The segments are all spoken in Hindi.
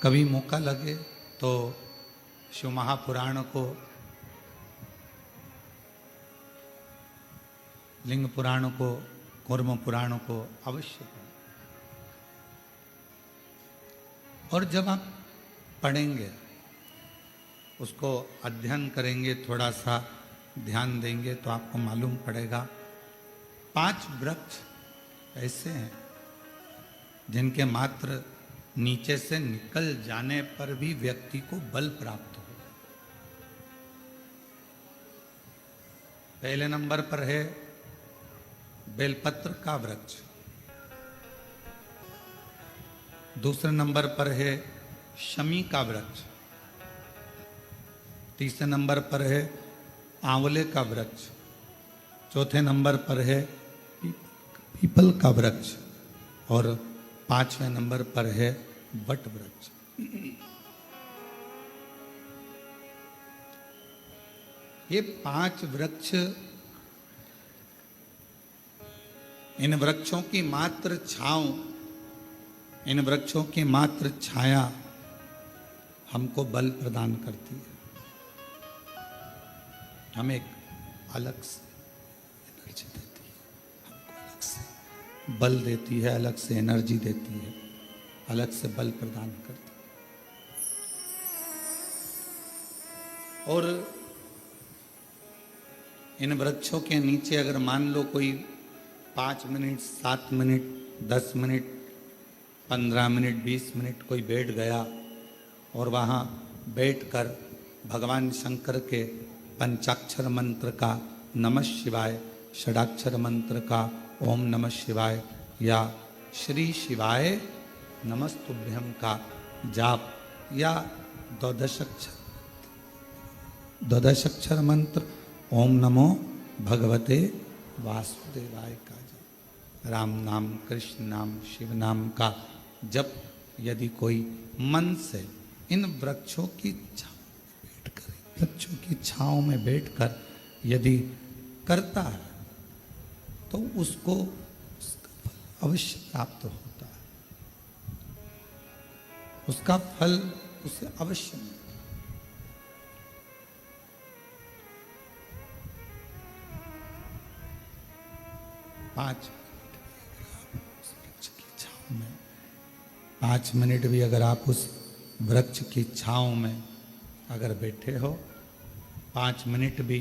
कभी मौका लगे तो शिव महापुराण को, लिंग पुराण को, कूर्म पुराण को अवश्य पढ़ें। और जब आप पढ़ेंगे, उसको अध्ययन करेंगे, थोड़ा सा ध्यान देंगे तो आपको मालूम पड़ेगा 5 वृक्ष ऐसे हैं जिनके मात्र नीचे से निकल जाने पर भी व्यक्ति को बल प्राप्त हो। पहले नंबर पर है बेलपत्र का वृक्ष, दूसरे नंबर पर है शमी का वृक्ष, तीसरे नंबर पर है आंवले का वृक्ष, चौथे नंबर पर है पीपल का वृक्ष और 5वें नंबर पर है वट वृक्ष। ये 5 वृक्ष, इन वृक्षों की मात्र छांव, इन वृक्षों की मात्र छाया हमको बल प्रदान करती है, हमें एक अलग से एनर्जी देती है, हमको अलग से बल देती है, अलग से एनर्जी देती है, अलग से बल प्रदान करती है। और इन वृक्षों के नीचे अगर मान लो कोई 5 minute, 7 minute, 10 minute, 15 minute, 20 minute कोई बैठ गया और वहाँ बैठकर भगवान शंकर के पंचाक्षर मंत्र का नमः शिवाय, षडाक्षर मंत्र का ओम नमः शिवाय या श्री शिवाय नमस्तुभ्यम का जाप या द्वादशाक्षर मंत्र ओम नमो भगवते वासुदेवाय का जप, राम नाम, कृष्ण नाम, शिव नाम का जप यदि कोई मन से इन वृक्षों की वृक्षों की छांव में बैठकर यदि करता है तो उसको उसका फल अवश्य प्राप्त होता है, उसका फल उसे अवश्य मिलता है। पाँच वृक्ष की छांव में 5 मिनट भी अगर आप उस वृक्ष की छांव में अगर बैठे हो, 5 मिनट भी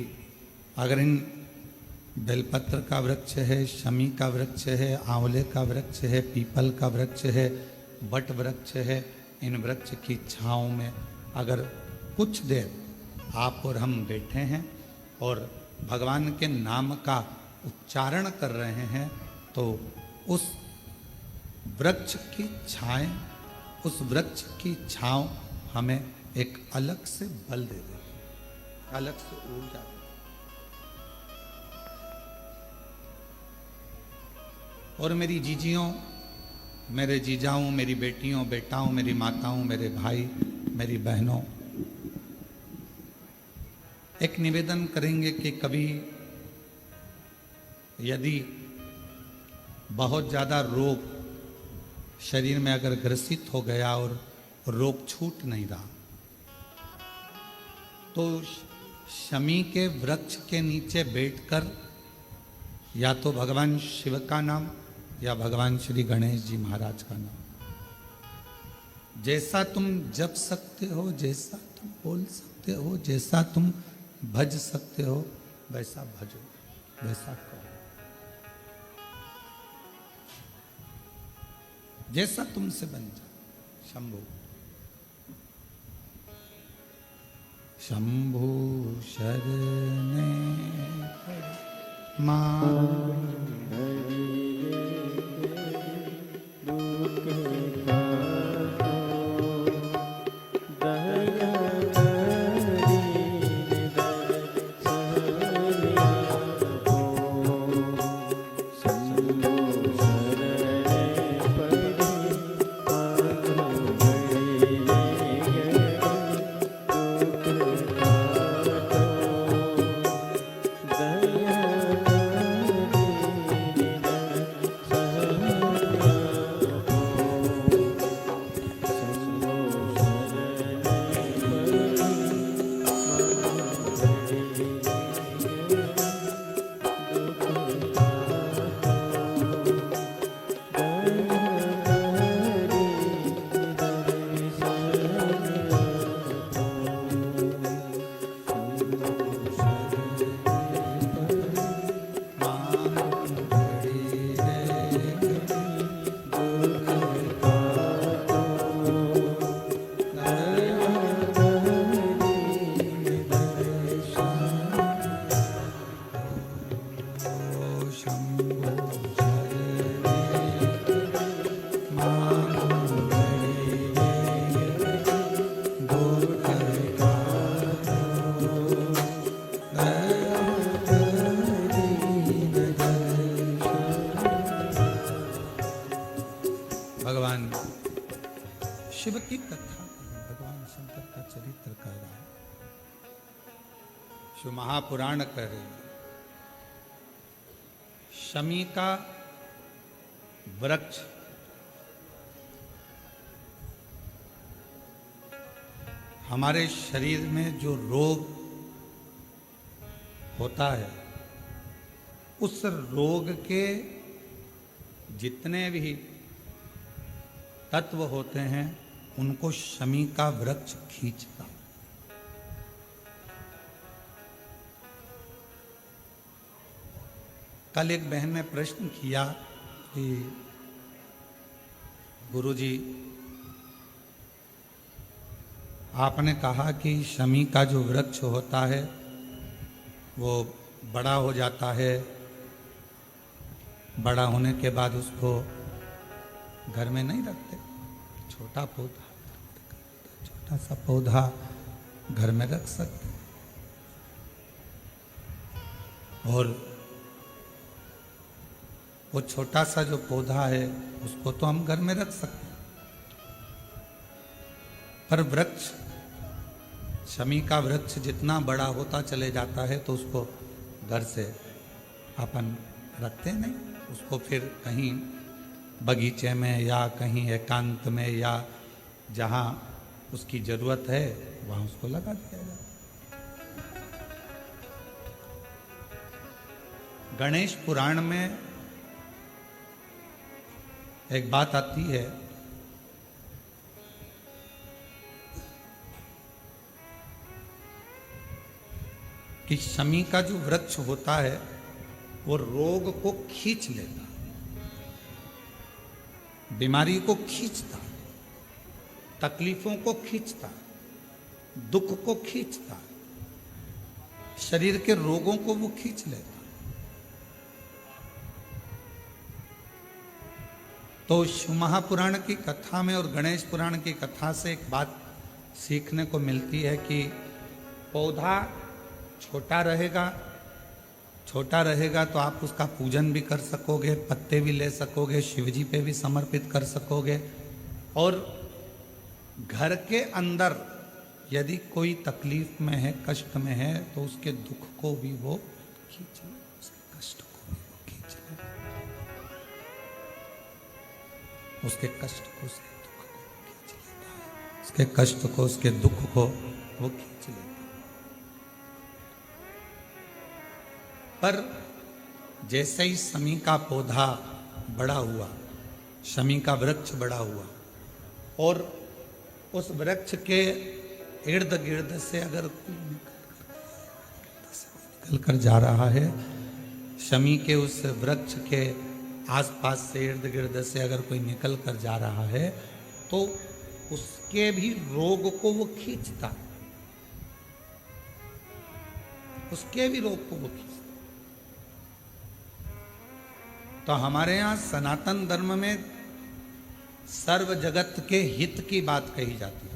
अगर इन बेलपत्र का वृक्ष है, शमी का वृक्ष है, आंवले का वृक्ष है, पीपल का वृक्ष है, वट वृक्ष है, इन वृक्ष की छांव में अगर कुछ देर आप और हम बैठे हैं और भगवान के नाम का उच्चारण कर रहे हैं तो उस वृक्ष की छाएं, उस वृक्ष की छांव हमें एक अलग से बल दे देगी, अलग से ऊर्जा दे। और मेरी जीजियों, मेरे जीजाओं, मेरी बेटियों, बेटाओं, मेरी माताओं, मेरे भाई, मेरी बहनों, एक निवेदन करेंगे कि कभी यदि बहुत ज़्यादा रोग शरीर में अगर ग्रसित हो गया और रोग छूट नहीं रहा तो शमी के वृक्ष के नीचे बैठकर या तो भगवान शिव का नाम या भगवान श्री गणेश जी महाराज का नाम, जैसा तुम जप सकते हो, जैसा तुम बोल सकते हो, जैसा तुम भज सकते हो, वैसा भजो, वैसा करो, जैसा तुमसे बन जाए। शंभु शंभु शरणे मां की कथा भगवान शंकर का चरित्र कर रहा है, शिव महापुराण कर रहे हैं। शमी का वृक्ष हमारे शरीर में जो रोग होता है, उस रोग के जितने भी तत्व होते हैं उनको शमी का वृक्ष खींचता। कल एक बहन ने प्रश्न किया कि गुरुजी, आपने कहा कि शमी का जो वृक्ष होता है वो बड़ा हो जाता है, बड़ा होने के बाद उसको घर में नहीं रखते, छोटा पौधा, छोटा सा पौधा घर में रख सकते, और वो छोटा सा जो पौधा है उसको तो हम घर में रख सकते हैं, पर वृक्ष, शमी का वृक्ष जितना बड़ा होता चले जाता है तो उसको घर से अपन रखते नहीं, उसको फिर कहीं बगीचे में या कहीं एकांत में या जहाँ उसकी जरूरत है वहाँ उसको लगा दिया जाए। गणेश पुराण में एक बात आती है कि शमी का जो वृक्ष होता है वो रोग को खींच लेता, बीमारी को खींचता, तकलीफों को खींचता, दुख को खींचता, शरीर के रोगों को वो खींच लेता। तो शिव महापुराण की कथा में और गणेश पुराण की कथा से एक बात सीखने को मिलती है कि पौधा छोटा रहेगा तो आप उसका पूजन भी कर सकोगे, पत्ते भी ले सकोगे, शिवजी पे भी समर्पित कर सकोगे, और घर के अंदर यदि कोई तकलीफ में है, कष्ट में है, तो उसके दुख को भी वो खींच ले, उसके कष्ट को भी वो खींच ले, उसके कष्ट को, उसके दुख को खींच लेता है, उसके कष्ट को, उसके दुख को वो खींच लेता है। पर जैसे ही शमी का पौधा बड़ा हुआ, शमी का वृक्ष बड़ा हुआ, और उस वृक्ष के इर्द गिर्द से अगर कोई निकल कर जा रहा है, शमी के उस वृक्ष के आसपास से, इर्द गिर्द से अगर कोई निकल कर जा रहा है, तो उसके भी रोग को वो खींचता, उसके भी रोग को वो खींचता। तो हमारे यहाँ सनातन धर्म में सर्व जगत के हित की बात कही जाती है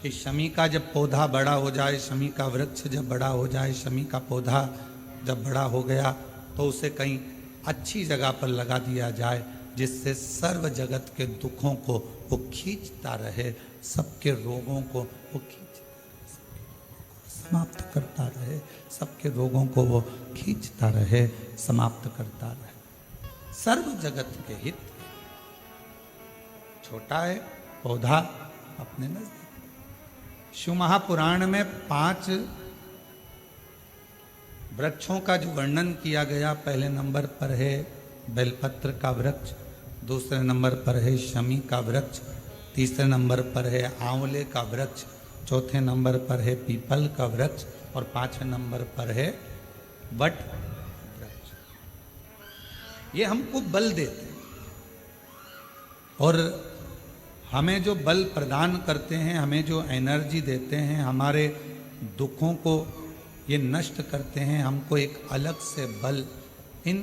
कि शमी का जब पौधा बड़ा हो जाए, शमी का वृक्ष जब बड़ा हो जाए, शमी का पौधा जब बड़ा हो गया तो उसे कहीं अच्छी जगह पर लगा दिया जाए, जिससे सर्व जगत के दुखों को वो खींचता रहे, सबके रोगों को वो समाप्त करता रहे, सबके रोगों को वो खींचता रहे, समाप्त करता रहे। सर्व जगत के हित। छोटा है पौधा अपने नजदीक। शिव महापुराण में 5 वृक्षों का जो वर्णन किया गया, पहले नंबर पर है बेलपत्र का वृक्ष, दूसरे नंबर पर है शमी का वृक्ष, तीसरे नंबर पर है आंवले का वृक्ष, चौथे नंबर पर है पीपल का वृक्ष और 5वें नंबर पर है वट वृक्ष। ये हमको बल देते हैं और हमें जो बल प्रदान करते हैं, हमें जो एनर्जी देते हैं, हमारे दुखों को ये नष्ट करते हैं। हमको एक अलग से बल इन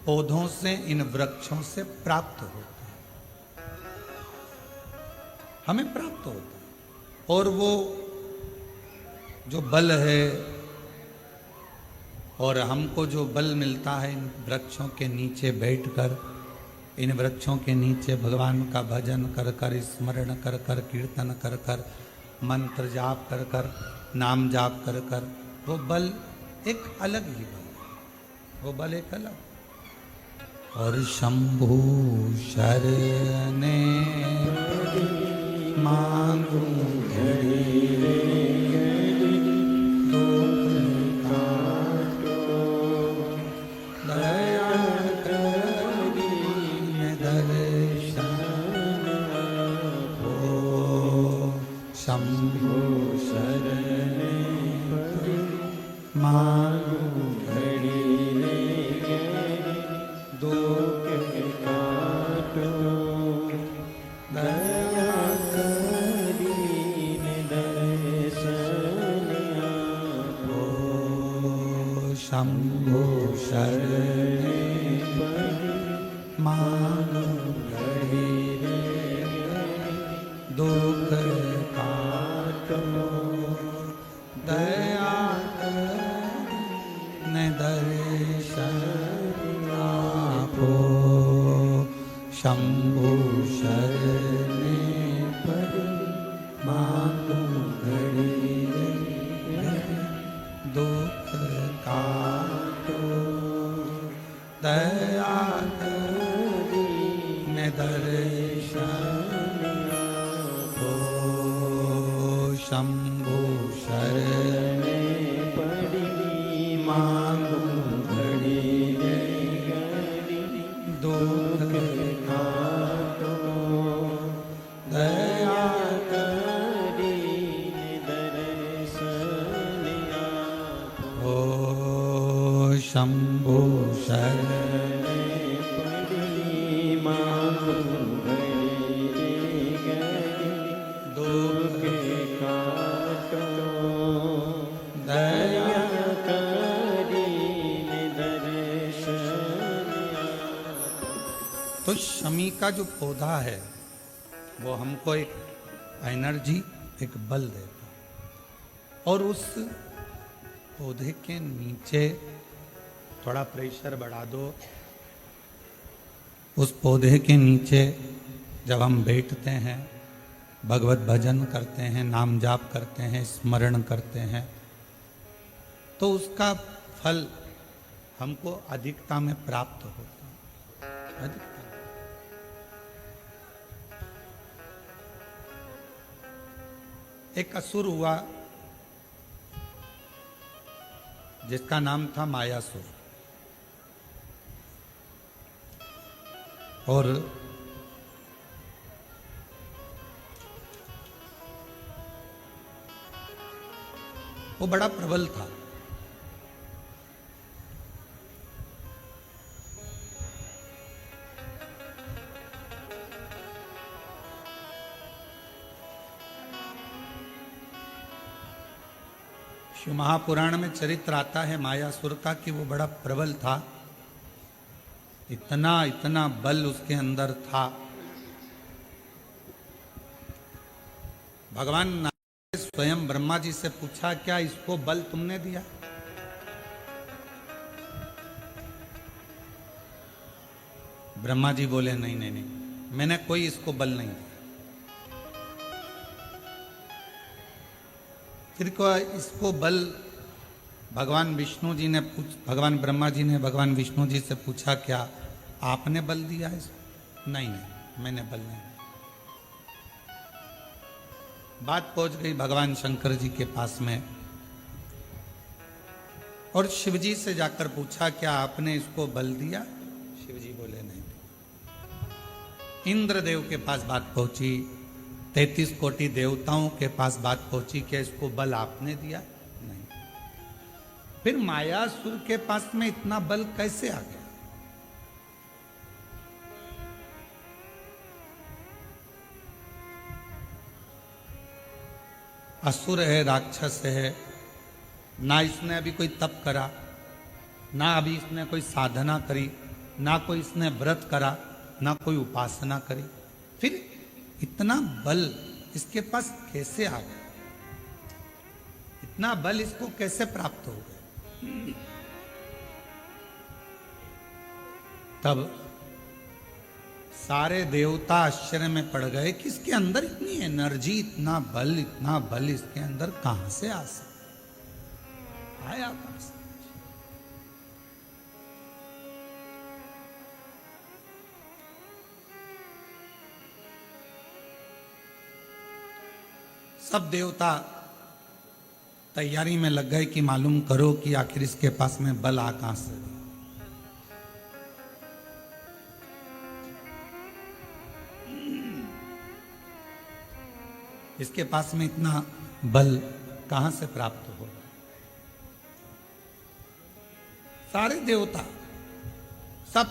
पौधों से, इन वृक्षों से प्राप्त होता है, हमें प्राप्त होता है। और वो जो बल है और हमको जो बल मिलता है इन वृक्षों के नीचे बैठकर, इन वृक्षों के नीचे भगवान का भजन कर कर, स्मरण कर कर, कीर्तन कर कर, मंत्र जाप कर कर, नाम जाप कर कर, वो बल एक अलग ही बल है, वो बल एक अलग। और शंभु शरणे मांगू शंभु शरणे मांगू घड़ी रे दुख काटो दया करीने दर्शन आपो। शंभु शरणे मांगू घड़ी रे दुख काटो दया करीने दर्शन आपो। शंभु शरणे पड़ी मांगू घड़ी रे दुख काटो दया करीने दर्शन आपो। शंभु शरणे पड़ी मांगू घड़ी रे दुख काटो दया करीने दर्शन आपो। शंभु शरणे पड़ी मांगू घड़ी रे दुख काटो दया करीने दर्शन आपो। तो शमी का जो पौधा है वो हमको एक एनर्जी, एक बल देता है। और उस पौधे के नीचे थोड़ा प्रेशर बढ़ा दो, उस पौधे के नीचे जब हम बैठते हैं, भगवत भजन करते हैं, नाम जाप करते हैं, स्मरण करते हैं, तो उसका फल हमको अधिकता में प्राप्त होता है। अधिकता। एक असुर हुआ जिसका नाम था मायासुर, और वो बड़ा प्रबल था। शिव महापुराण में चरित्र आता है मायासुर का कि वो बड़ा प्रबल था, इतना इतना बल उसके अंदर था। भगवान नारायण ने स्वयं ब्रह्मा जी से पूछा, क्या इसको बल तुमने दिया? ब्रह्मा जी बोले, नहीं नहीं नहीं, मैंने कोई इसको बल नहीं दिया। फिर इसको बल भगवान विष्णु जी ने भगवान ब्रह्मा जी ने भगवान विष्णु जी से पूछा, क्या आपने बल दिया इसको? नहीं नहीं, मैंने बल नहीं दिया। बात पहुंच गई भगवान शंकर जी के पास में, और शिव जी से जाकर पूछा, क्या आपने इसको बल दिया? शिव जी बोले, नहीं। इंद्रदेव के पास बात पहुंची, 33 कोटि देवताओं के पास बात पहुंची, क्या इसको बल आपने दिया? नहीं। फिर मायासुर के पास में इतना बल कैसे आ गया? असुर है, राक्षस है, ना इसने अभी कोई तप करा, ना अभी इसने कोई साधना करी, ना कोई इसने व्रत करा, ना कोई उपासना करी, फिर इतना बल इसके पास कैसे आ गया? इतना बल इसको कैसे प्राप्त हो गया? तब सारे देवता आश्चर्य में पड़ गए कि इसके अंदर इतनी एनर्जी, इतना बल इसके अंदर कहां से आ सकता, आया कहां से? सब देवता तैयारी में लग गए कि मालूम करो कि आखिर इसके पास में बल आ कहां से। इसके पास में इतना बल कहां से प्राप्त होगा? सारे देवता सब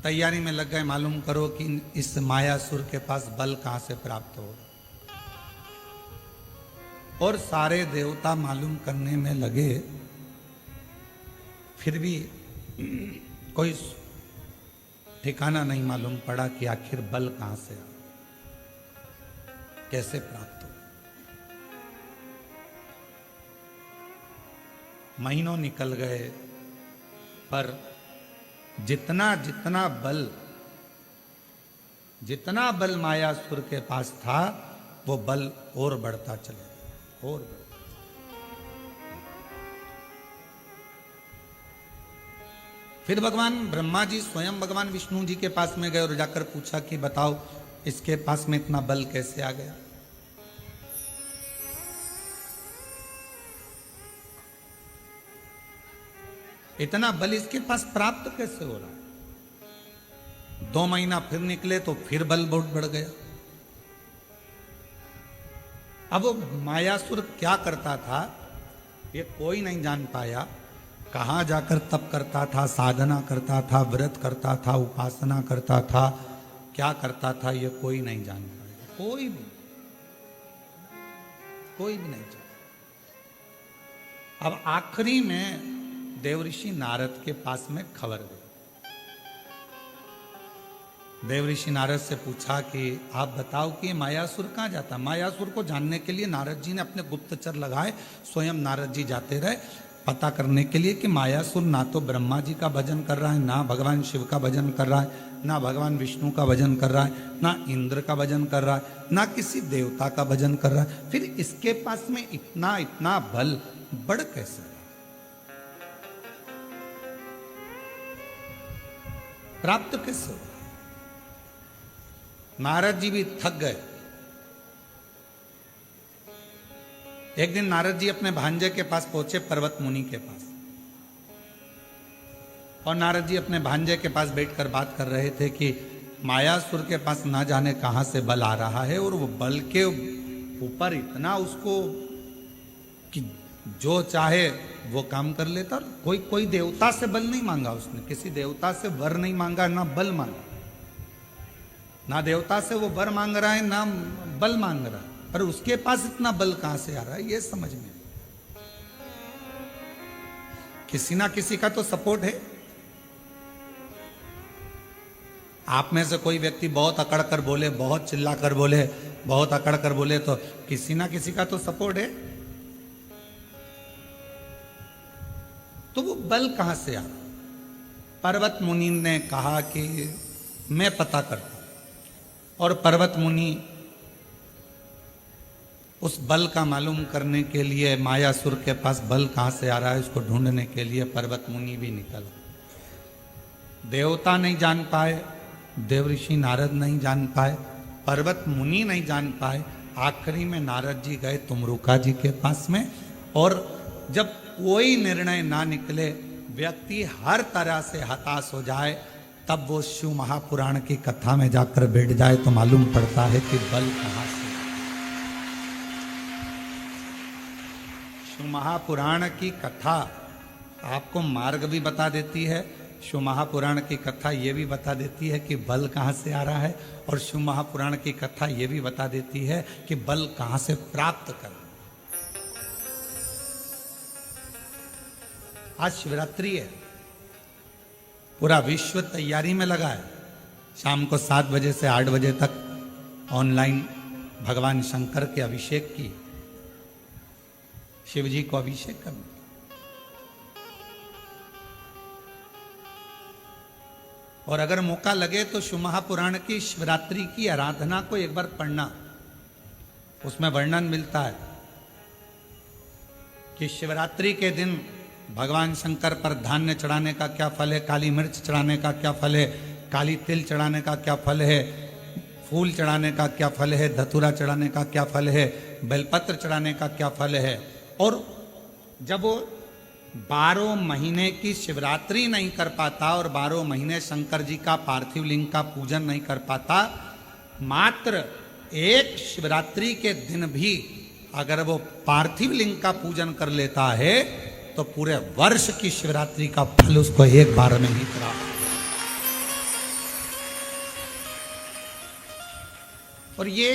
तैयारी में लग गए, मालूम करो कि इस मायासुर के पास बल कहां से प्राप्त होगा। और सारे देवता मालूम करने में लगे, फिर भी कोई ठिकाना नहीं मालूम पड़ा कि आखिर बल कहां से आ, कैसे प्राप्त हो। महीनों निकल गए, पर जितना बल मायासुर के पास था, वो बल और बढ़ता चले, और बढ़ता। फिर भगवान ब्रह्मा जी स्वयं भगवान विष्णु जी के पास में गए और जाकर पूछा कि बताओ इसके पास में इतना बल कैसे आ गया। इतना बल इसके पास प्राप्त कैसे हो रहा है? 2 महीना फिर निकले तो फिर बल बहुत बढ़ गया। अब वो मायासुर क्या करता था ये कोई नहीं जान पाया। कहां जाकर तप करता था, साधना करता था, व्रत करता था, उपासना करता था, क्या करता था ये कोई नहीं जान पाया। कोई भी नहीं जान। अब आखिरी में देवऋषि नारद के पास में खबर गई। देवऋषि नारद से पूछा कि आप बताओ कि मायासुर कहां जाता। मायासुर को जानने के लिए नारद जी ने अपने गुप्तचर लगाए, स्वयं नारद जी जाते रहे पता करने के लिए कि मायासुर ना तो ब्रह्मा जी का भजन कर रहा है, ना भगवान शिव का भजन कर रहा है, ना भगवान विष्णु का भजन कर रहा है, ना इंद्र का भजन कर रहा है, ना किसी देवता का भजन कर रहा है। फिर इसके पास में इतना बल बढ़ कैसे, प्राप्त कैसे हो? नारद जी भी थक गए। एक दिन नारद जी अपने भांजे के पास पहुंचे, पर्वत मुनि के पास, और नारद जी अपने भांजे के पास बैठकर बात कर रहे थे कि मायासुर के पास ना जाने कहां से बल आ रहा है, और वो बल के ऊपर इतना उसको कि जो चाहे वो काम कर लेता। कोई देवता से बल नहीं मांगा उसने, किसी देवता से वर नहीं मांगा, ना बल मांगा, ना देवता से वो वर मांग रहा है, ना बल मांग रहा है, पर उसके पास इतना बल कहां से आ रहा है ये समझ में। किसी ना किसी का तो सपोर्ट है। आप में से कोई व्यक्ति बहुत अकड़ कर बोले, बहुत चिल्ला कर बोले, बहुत अकड़ कर बोले, तो किसी ना किसी का तो सपोर्ट है। तो वो बल कहां से आ रहा? पर्वत मुनि ने कहा कि मैं पता करता हूं, और पर्वत मुनि उस बल का मालूम करने के लिए, मायासुर के पास बल कहां से आ रहा है उसको ढूंढने के लिए पर्वत मुनि भी निकल। देवता नहीं जान पाए, देवऋषि नारद नहीं जान पाए, पर्वत मुनि नहीं जान पाए। आखिरी में नारद जी गए तुमरुका जी के पास में, और जब कोई निर्णय ना निकले, व्यक्ति हर तरह से हताश हो जाए, तब वो शिव महापुराण की कथा में जाकर बैठ जाए तो मालूम पड़ता है कि बल कहां से। शिव महापुराण की कथा आपको मार्ग भी बता देती है, शिव महापुराण की कथा ये भी बता देती है कि बल कहां से आ रहा है, और शिव महापुराण की कथा ये भी बता देती है कि बल कहां से प्राप्त करना। आज शिवरात्रि है, पूरा विश्व तैयारी में लगा है। शाम को 7 बजे से 8 बजे तक ऑनलाइन भगवान शंकर के अभिषेक की, शिव जी को अभिषेक करना। और अगर मौका लगे तो शिव महापुराण की शिवरात्रि की आराधना को एक बार पढ़ना। उसमें वर्णन मिलता है कि शिवरात्रि के दिन भगवान शंकर पर धान्य चढ़ाने का क्या फल है, काली मिर्च चढ़ाने का क्या फल है, काली तिल चढ़ाने का क्या फल है, फूल चढ़ाने का क्या फल है, धतूरा चढ़ाने का क्या फल है, बेलपत्र चढ़ाने का क्या फल है। और जब वो 12 महीने की शिवरात्रि नहीं कर पाता और 12 महीने शंकर जी का पार्थिव लिंग का पूजन नहीं कर पाता, मात्र एक शिवरात्रि के दिन भी अगर वो पार्थिव लिंग का पूजन कर लेता है तो पूरे वर्ष की शिवरात्रि का फल उसको एक बार में ही प्राप्त। और ये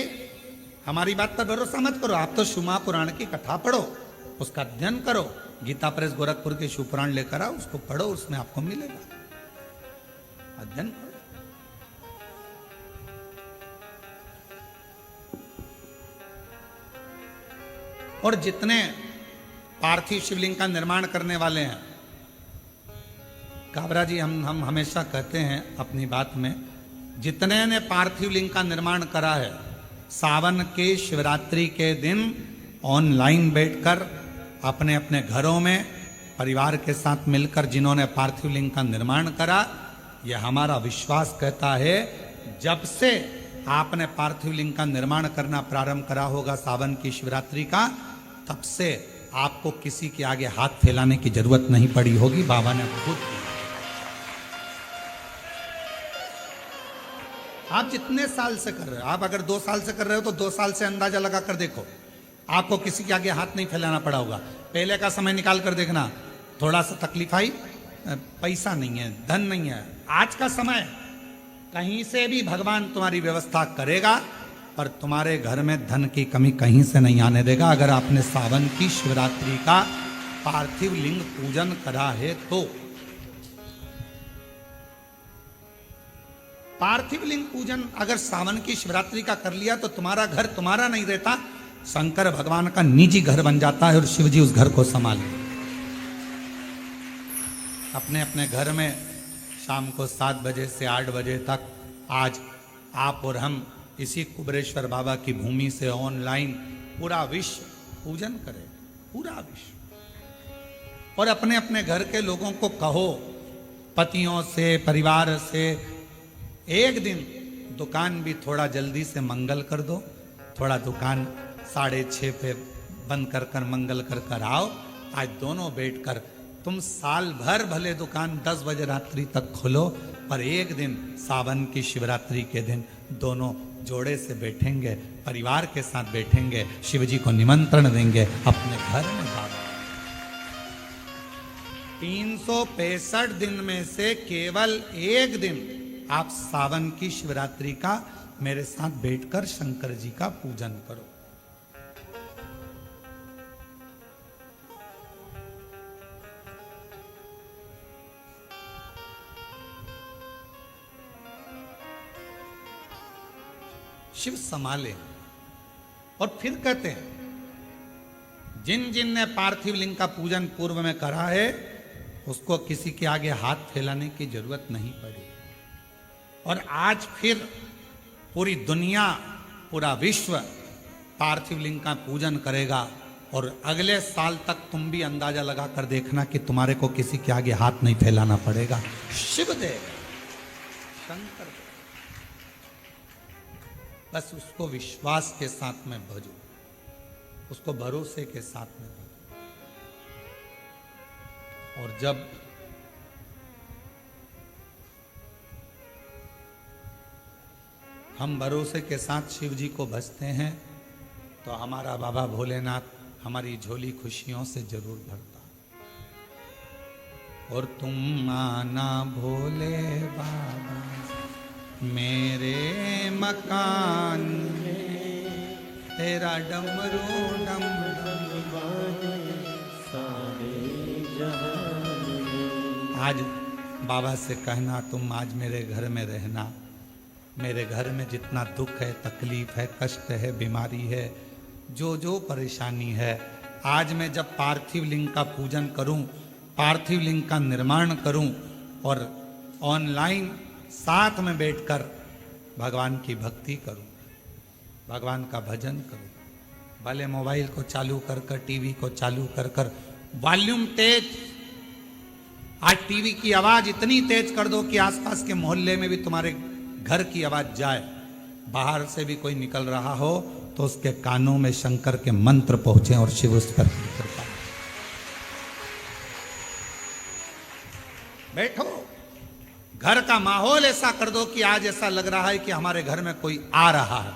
हमारी बात पर भरोसा मत करो, आप तो शिव महापुराण की कथा पढ़ो, उसका अध्ययन करो। गीता प्रेस गोरखपुर के शिव पुराण लेकर आओ, उसको पढ़ो, उसमें आपको मिलेगा। अध्ययन करो। और जितने पार्थिव शिवलिंग का निर्माण करने वाले हैं, काबरा जी हम हमेशा कहते हैं अपनी बात में, जितने ने पार्थिव लिंग का निर्माण करा है, सावन के शिवरात्रि के दिन ऑनलाइन बैठकर अपने अपने घरों में परिवार के साथ मिलकर जिन्होंने पार्थिव लिंग का निर्माण करा, यह हमारा विश्वास कहता है, जब से आपने पार्थिव लिंग का निर्माण करना प्रारंभ करा होगा सावन की शिवरात्रि का, तब से आपको किसी के आगे हाथ फैलाने की जरूरत नहीं पड़ी होगी। बाबा ने खुद, आप जितने साल से कर रहे हो, आप अगर 2 साल से कर रहे हो तो 2 साल से अंदाजा लगा कर देखो, आपको किसी के आगे हाथ नहीं फैलाना पड़ा होगा। पहले का समय निकाल कर देखना, थोड़ा सा तकलीफ आई, पैसा नहीं है, धन नहीं है। आज का समय कहीं से भी भगवान तुम्हारी व्यवस्था करेगा, पर तुम्हारे घर में धन की कमी कहीं से नहीं आने देगा, अगर आपने सावन की शिवरात्रि का पार्थिव लिंग पूजन करा है तो। पार्थिव लिंग पूजन अगर सावन की शिवरात्रि का कर लिया तो तुम्हारा घर तुम्हारा नहीं रहता, शंकर भगवान का निजी घर बन जाता है और शिव जी उस घर को संभाल। अपने अपने घर में शाम को 7 बजे से 8 बजे तक आज आप और हम इसी कुबरेश्वर बाबा की भूमि से ऑनलाइन पूरा विश्व पूजन करे, पूरा विश्व। और अपने अपने घर के लोगों को कहो, पतियों से, परिवार से, एक दिन दुकान भी थोड़ा जल्दी से मंगल कर दो, थोड़ा दुकान 6:30 पे बंद कर कर मंगल कर कर आओ। आज दोनों बैठकर, तुम साल भर भले दुकान 10 बजे रात्रि तक खोलो, पर एक दिन सावन की शिवरात्रि के दिन दोनों जोड़े से बैठेंगे, परिवार के साथ बैठेंगे, शिव जी को निमंत्रण देंगे अपने घर में। बाबा 365 दिन में से केवल एक दिन आप सावन की शिवरात्रि का मेरे साथ बैठकर शंकर जी का पूजन करो। शिव संभाले। और फिर कहते हैं, जिन जिन ने पार्थिव लिंग का पूजन पूर्व में करा है, उसको किसी के आगे हाथ फैलाने की जरूरत नहीं पड़ी। और आज फिर पूरी दुनिया, पूरा विश्व पार्थिव लिंग का पूजन करेगा। और अगले साल तक तुम भी अंदाजा लगा कर देखना कि तुम्हारे को किसी के आगे हाथ नहीं फैलाना पड़ेगा। शिव देव, शंकर देव, बस उसको विश्वास के साथ में भजो, उसको भरोसे के साथ में भजो। और जब हम भरोसे के साथ शिव जी को भजते हैं तो हमारा बाबा भोलेनाथ हमारी झोली खुशियों से जरूर भरता। और तुम आना भोले बाबा मेरे मकान में, तेरा डमरू डम डम सारे जहां। आज बाबा से कहना, तुम आज मेरे घर में रहना, मेरे घर में जितना दुख है, तकलीफ है, कष्ट है, बीमारी है, जो जो परेशानी है, आज मैं जब पार्थिव लिंग का पूजन करूं, पार्थिव लिंग का निर्माण करूं और ऑनलाइन साथ में बैठकर भगवान की भक्ति करूं, भगवान का भजन करूं। भले मोबाइल को चालू कर कर, टीवी को चालू कर कर, वॉल्यूम तेज। आज टीवी की आवाज इतनी तेज कर दो कि आसपास के मोहल्ले में भी तुम्हारे घर की आवाज जाए। बाहर से भी कोई निकल रहा हो तो उसके कानों में शंकर के मंत्र पहुंचे और शिव उस पर कृपा। बैठो, घर का माहौल ऐसा कर दो कि आज ऐसा लग रहा है कि हमारे घर में कोई आ रहा है।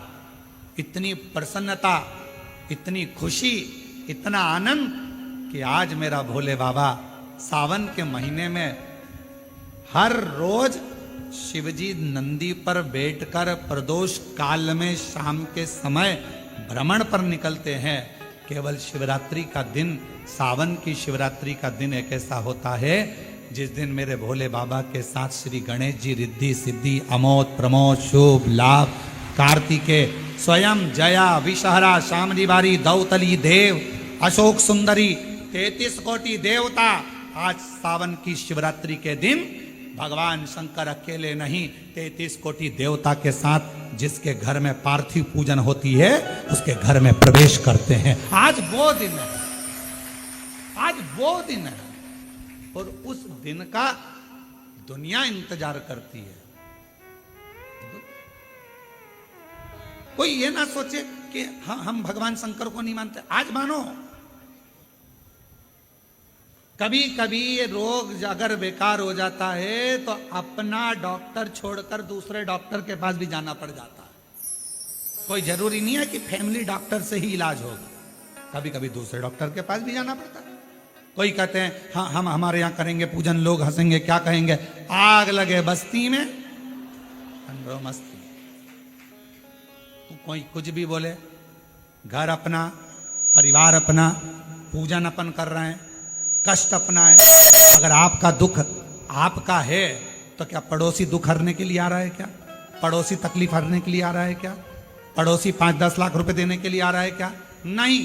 इतनी प्रसन्नता, इतनी खुशी, इतना आनंद कि आज मेरा भोले बाबा सावन के महीने में हर रोज शिवजी नंदी पर बैठकर प्रदोष काल में शाम के समय भ्रमण पर निकलते हैं। केवल शिवरात्रि का दिन, सावन की शिवरात्रि का दिन एक ऐसा होता है जिस दिन मेरे भोले बाबा के साथ श्री गणेश जी रिद्धि सिद्धि अमोद प्रमोद शुभ लाभ कार्तिकेय स्वयं जया विषहरा शामली बारी दौतली देव अशोक सुंदरी 33 कोटि देवता आज सावन की शिवरात्रि के दिन भगवान शंकर अकेले नहीं 33 कोटि देवता के साथ जिसके घर में पार्थिव पूजन होती है उसके घर में प्रवेश करते हैं। आज वो दिन है, आज वो दिन है और उस दिन का दुनिया इंतजार करती है। कोई ये ना सोचे कि हम भगवान शंकर को नहीं मानते। आज मानो। कभी कभी ये रोग अगर बेकार हो जाता है तो अपना डॉक्टर छोड़कर दूसरे डॉक्टर के पास भी जाना पड़ जाता है। कोई जरूरी नहीं है कि फैमिली डॉक्टर से ही इलाज होगा, कभी कभी दूसरे डॉक्टर के पास भी जाना पड़ता है। कोई कहते हैं हाँ हम हमारे यहाँ करेंगे पूजन, लोग हंसेंगे, क्या कहेंगे, आग लगे बस्ती में ठंडो मस्ती। तो कोई कुछ भी बोले, घर अपना, परिवार अपना, पूजन अपन कर रहे हैं, कष्ट अपना है। अगर आपका दुख आपका है तो क्या पड़ोसी दुख हरने के लिए आ रहा है क्या? पड़ोसी तकलीफ हरने के लिए आ रहा है क्या? पड़ोसी 5-10 लाख रुपए देने के लिए आ रहा है क्या? नहीं।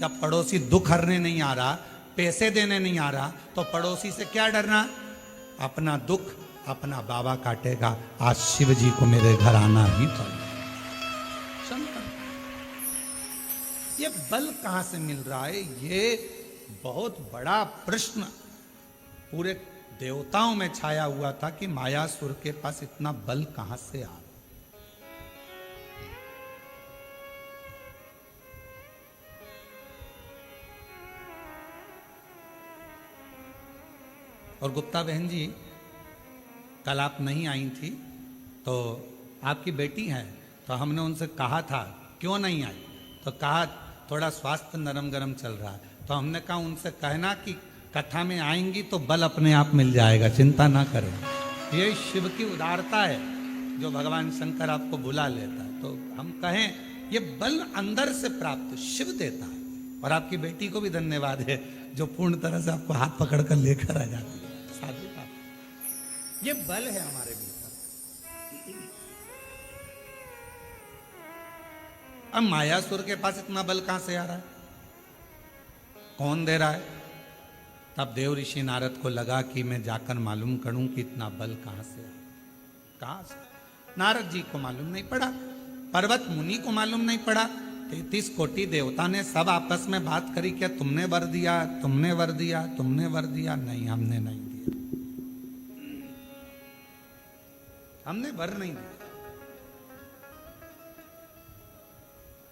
जब पड़ोसी दुख हरने नहीं आ रहा, पैसे देने नहीं आ रहा, तो पड़ोसी से क्या डरना? अपना दुख अपना बाबा काटेगा। आज शिव जी को मेरे घर आना ही पड़ेगा। ये बल कहां से मिल रहा है? ये बहुत बड़ा प्रश्न पूरे देवताओं में छाया हुआ था कि मायासुर के पास इतना बल कहां से आ। और गुप्ता बहन जी, कल आप नहीं आई थी तो आपकी बेटी है, तो हमने उनसे कहा था क्यों नहीं आई, तो कहा थोड़ा स्वास्थ्य नरम गरम चल रहा है। तो हमने कहा उनसे कहना कि कथा में आएंगी तो बल अपने आप मिल जाएगा, चिंता ना करें। ये शिव की उदारता है जो भगवान शंकर आपको बुला लेता है। तो हम कहें ये बल अंदर से प्राप्त शिव देता है। और आपकी बेटी को भी धन्यवाद है जो पूर्ण तरह से आपको हाथ पकड़ कर लेकर आ जाती है। साधु बात, ये बल है हमारे भीतर। अब मायासुर के पास इतना बल कहां से आ रहा है? कौन दे रहा है? तब देव ऋषि नारद को लगा कि मैं जाकर मालूम करूं कि इतना बल कहां से है। कहां से? नारद जी को मालूम नहीं पड़ा, पर्वत मुनि को मालूम नहीं पड़ा। 33 कोटि देवता ने सब आपस में बात करी, क्या तुमने वर दिया, तुमने वर दिया, तुमने वर दिया? नहीं, हमने नहीं दिया, हमने वर नहीं दिया।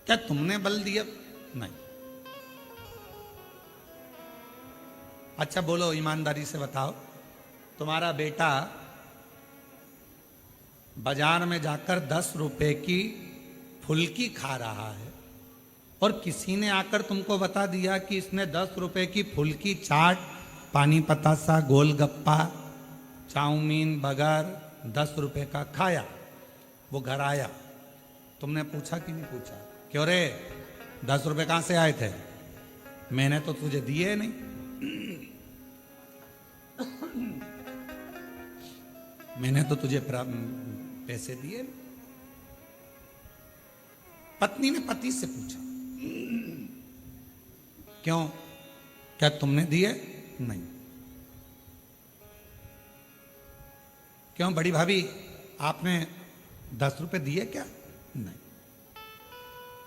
क्या तुमने बल दिया? नहीं। अच्छा बोलो, ईमानदारी से बताओ, तुम्हारा बेटा बाजार में जाकर 10 रुपए की फुल्की खा रहा है और किसी ने आकर तुमको बता दिया कि इसने 10 रुपए की फुल्की, चाट, पानी पतासा, गोलगप्पा, चाउमीन, बर्गर 10 रुपए का खाया। वो घर आया, तुमने पूछा कि नहीं पूछा? क्यों रे 10 रुपए कहां से आए थे? मैंने तो तुझे दिए नहीं। मैंने तो तुझे पैसे दिए। पत्नी ने पति से पूछा, क्यों, क्या तुमने दिए? नहीं। क्यों बड़ी भाभी आपने 10 रुपए दिए क्या? नहीं।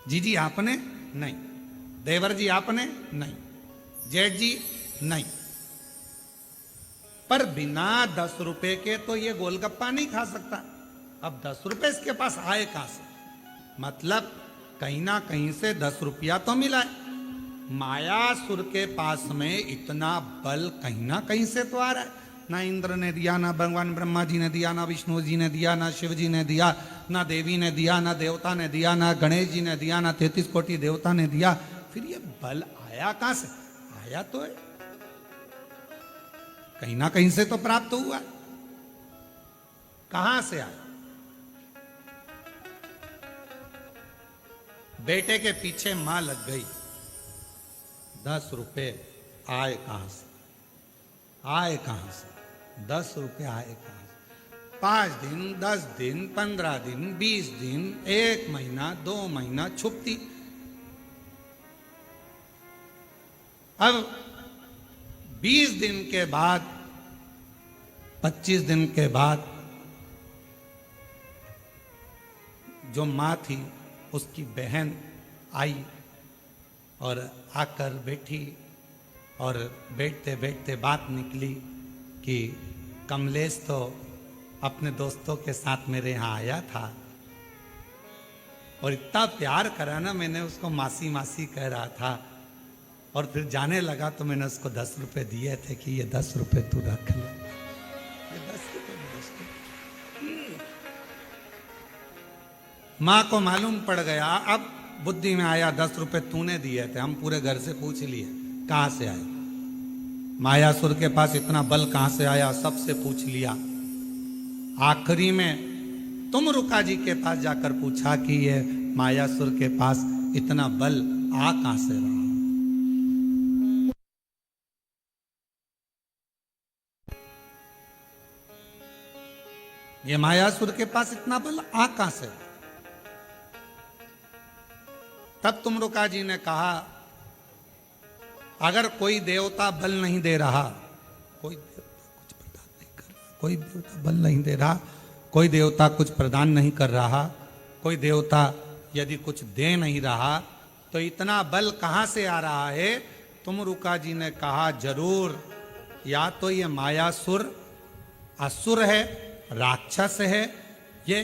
जीजी आपने? नहीं। देवर जी आपने? नहीं। जेठ जी? नहीं। पर बिना 10 रुपए के तो ये गोलगप्पा नहीं खा सकता। अब 10 रुपए इसके पास आए कहां से? मतलब कहीं ना कहीं से 10 रुपया तो मिला है। मायासुर के पास में इतना बल कहीं ना कहीं से तो आ रहा है। ना इंद्र ने दिया, ना भगवान ब्रह्मा जी ने दिया, ना विष्णु जी ने दिया, ना शिव जी ने दिया, ना देवी ने दिया, ना देवता ने दिया, ना गणेश जी ने दिया, ना 33 कोटि देवता ने दिया। फिर ये बल आया कहां से? आया तो है कहीं ना कहीं से तो प्राप्त हुआ। कहां से आया? बेटे के पीछे मां लग गई। 10 रुपए आए कहां से? आए कहां से? 10 रुपए आए कहां से? 5 दिन, 10 दिन, 15 दिन, 20 दिन, 1 महीना, 2 महीना छुपती। अब 20 दिन के बाद, 25 दिन के बाद जो मां थी उसकी बहन आई और आकर बैठी और बैठते बैठते बात निकली कि कमलेश तो अपने दोस्तों के साथ मेरे यहाँ आया था और इतना प्यार करा ना, मैंने उसको मासी मासी कह रहा था और फिर जाने लगा तो मैंने उसको 10 रुपए दिए थे कि ये 10 रुपए तू रख ले। ये 10 रुपए माँ को मालूम पड़ गया। अब बुद्धि में आया 10 रुपए तूने दिए थे। हम पूरे घर से पूछ लिए कहां से आए, मायासुर के पास इतना बल कहां से आया, सबसे पूछ लिया। आखिरी में तुम रुका जी के पास जाकर पूछा कि ये मायासुर के पास इतना बल आ कहां से रहा। ये मायासुर के पास इतना बल आ कहां से? तब तुमरुका जी ने कहा, अगर कोई देवता बल नहीं दे रहा, कोई देवता कुछ प्रदान नहीं कर रहा, कोई देवता बल नहीं दे रहा, कोई देवता कुछ प्रदान नहीं कर रहा, कोई देवता यदि कुछ दे नहीं रहा, तो इतना बल कहां से आ रहा है? तुमरुका जी ने कहा, जरूर या तो ये मायासुर असुर है, राक्षस है। ये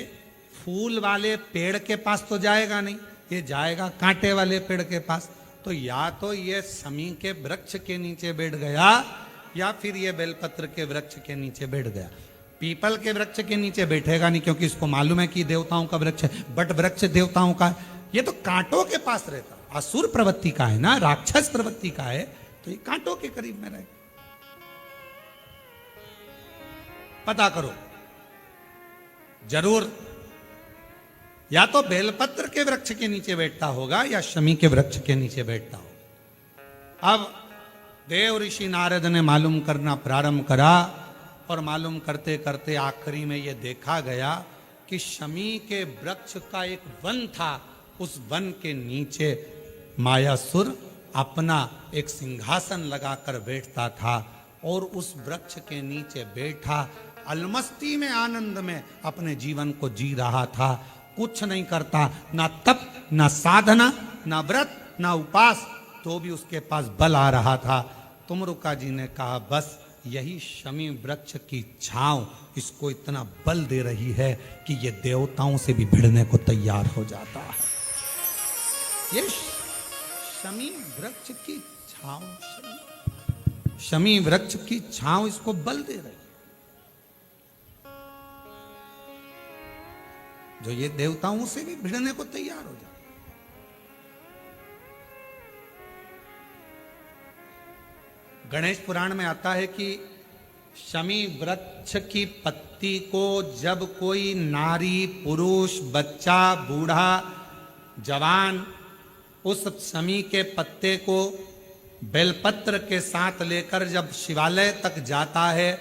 फूल वाले पेड़ के पास तो जाएगा नहीं, ये जाएगा कांटे वाले पेड़ के पास। तो या तो ये शमी के वृक्ष के नीचे बैठ गया या फिर ये बेलपत्र के वृक्ष के नीचे बैठ गया। पीपल के वृक्ष के नीचे बैठेगा नहीं, क्योंकि इसको मालूम है कि देवताओं का वृक्ष है। बट वृक्ष देवताओं का है, ये तो कांटों के पास रहता। असुर प्रवृत्ति का है ना, राक्षस प्रवृत्ति का है, तो ये कांटों के करीब में रहे। पता करो, जरूर या तो बेलपत्र के वृक्ष के नीचे बैठता होगा या शमी के वृक्ष के नीचे बैठता होगा। अब देव ऋषि नारद ने मालूम करना प्रारंभ करा और मालूम करते करते आखिरी में यह देखा गया कि शमी के वृक्ष का एक वन था। उस वन के नीचे मायासुर अपना एक सिंहासन लगाकर बैठता था और उस वृक्ष के नीचे बैठा अलमस्ती में, आनंद में अपने जीवन को जी रहा था। कुछ नहीं करता, ना तप, ना साधना, ना व्रत, ना उपास, तो भी उसके पास बल आ रहा था। तुमरुका जी ने कहा, बस यही शमी वृक्ष की छांव इसको इतना बल दे रही है कि ये देवताओं से भी भिड़ने को तैयार हो जाता है। ये शमी वृक्ष की छांव, शमी वृक्ष की छांव इसको बल दे रही है, जो ये देवताओं से भी भिड़ने को तैयार हो जाए। गणेश पुराण में आता है कि शमी वृक्ष की पत्ती को जब कोई नारी, पुरुष, बच्चा, बूढ़ा, जवान उस शमी के पत्ते को बेलपत्र के साथ लेकर जब शिवालय तक जाता है,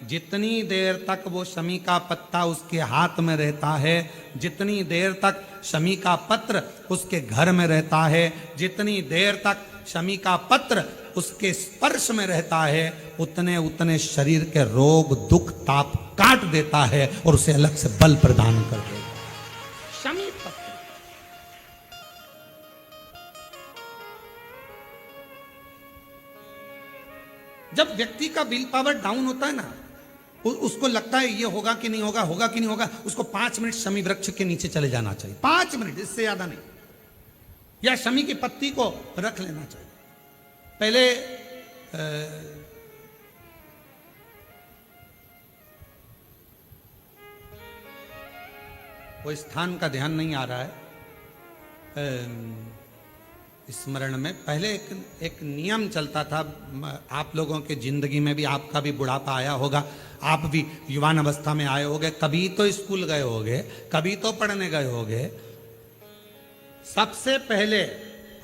जितनी देर तक वो शमी का पत्ता उसके हाथ में रहता है, जितनी देर तक शमी का पत्र उसके घर में रहता है, जितनी देर तक शमी का पत्र उसके स्पर्श में रहता है उतने उतने शरीर के रोग दुख ताप काट देता है और उसे अलग से बल प्रदान कर देता है। शमी पत्र। जब व्यक्ति का विल पावर डाउन होता है ना, उसको लगता है ये होगा कि नहीं होगा, होगा कि नहीं होगा, उसको 5 मिनट शमी वृक्ष के नीचे चले जाना चाहिए, 5 मिनट, इससे ज्यादा नहीं, या शमी की पत्ती को रख लेना चाहिए। पहले वो स्थान का ध्यान नहीं आ रहा है स्मरण में। पहले एक नियम चलता था, आप लोगों के जिंदगी में भी, आपका भी बुढ़ापा आया होगा, आप भी युवान अवस्था में आए होंगे, कभी तो स्कूल गए होंगे, कभी तो पढ़ने गए होंगे। सबसे पहले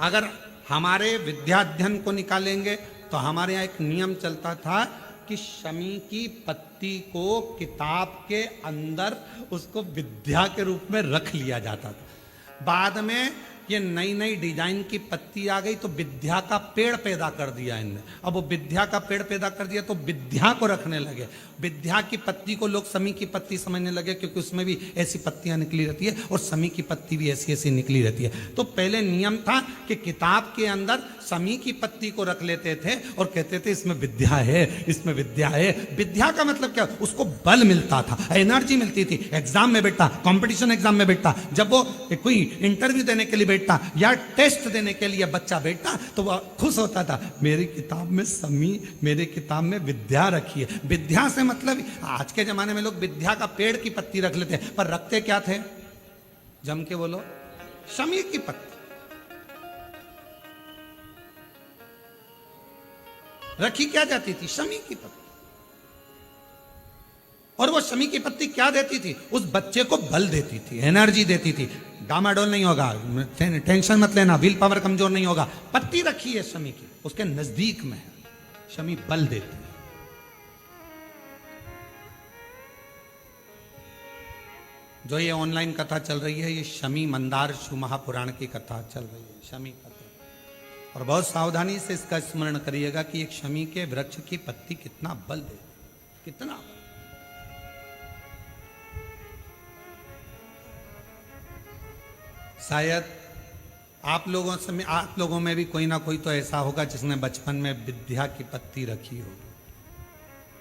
अगर हमारे विद्याध्ययन को निकालेंगे तो हमारे यहाँ एक नियम चलता था कि शमी की पत्ती को किताब के अंदर उसको विद्या के रूप में रख लिया जाता था। बाद में ये नई नई डिजाइन की पत्ती आ गई तो विद्या का पेड़ पैदा कर दिया इनने। अब वो विद्या का पेड़ पैदा कर दिया तो विद्या को रखने लगे। विद्या की पत्ती को लोग शमी की पत्ती समझने लगे, क्योंकि उसमें भी ऐसी पत्तियां निकली रहती है और शमी की पत्ती भी ऐसी ऐसी निकली रहती है। तो पहले नियम था कि किताब के अंदर शमी की पत्ती को रख लेते थे और कहते थे इसमें विद्या है, इसमें विद्या है। विद्या का मतलब क्या, उसको बल मिलता था, एनर्जी मिलती थी। एग्जाम में बैठता, कंपटीशन एग्जाम में बैठता, जब वो कोई इंटरव्यू देने के लिए बैठता या टेस्ट देने के लिए बच्चा बैठता तो वह खुश होता था, मेरी किताब में शमी, मेरे किताब में विद्या रखी है। विद्या से मतलब आज के जमाने में लोग विद्या का पेड़ की पत्ती रख लेते हैं, पर रखते क्या थे, जम के बोलो, शमी की पत्ती। रखी क्या जाती थी, शमी की पत्ती। और वो शमी की पत्ती क्या देती थी, उस बच्चे को बल देती थी, एनर्जी देती थी। डामाडोल नहीं होगा, टेंशन मत लेना, विल पावर कमजोर नहीं होगा। पत्ती रखी है शमी की, उसके नजदीक में है, शमी बल देती है। जो ये ऑनलाइन कथा चल रही है, ये शमी मंदार शिव महापुराण की कथा चल रही है, शमी कथा। और बहुत सावधानी से इसका स्मरण करिएगा कि एक शमी के वृक्ष की पत्ती कितना बल दे, कितना बल। शायद आप लोगों में भी कोई ना कोई तो ऐसा होगा जिसने बचपन में विद्या की पत्ती रखी होगी।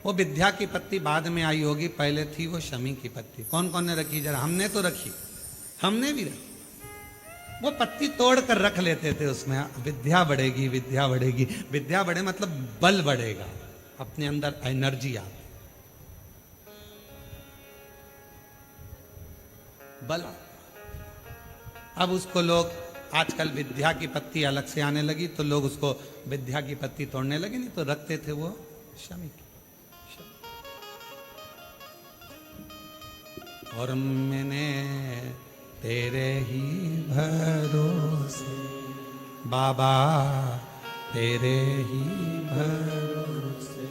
वो विद्या की पत्ती बाद में आई होगी, पहले थी वो शमी की पत्ती। कौन कौन ने रखी, जरा, हमने तो रखी, हमने भी रखी। वो पत्ती तोड़ कर रख लेते थे, उसमें विद्या बढ़ेगी, विद्या बढ़ेगी। विद्या बढ़े मतलब बल बढ़ेगा, अपने अंदर एनर्जी आती, बल। अब उसको लोग आजकल विद्या की पत्ती अलग से आने लगी तो लोग उसको विद्या की पत्ती तोड़ने लगे, नहीं तो रखते थे वो शमी की। और मैंने तेरे ही भरोसे बाबा, तेरे ही भरोसे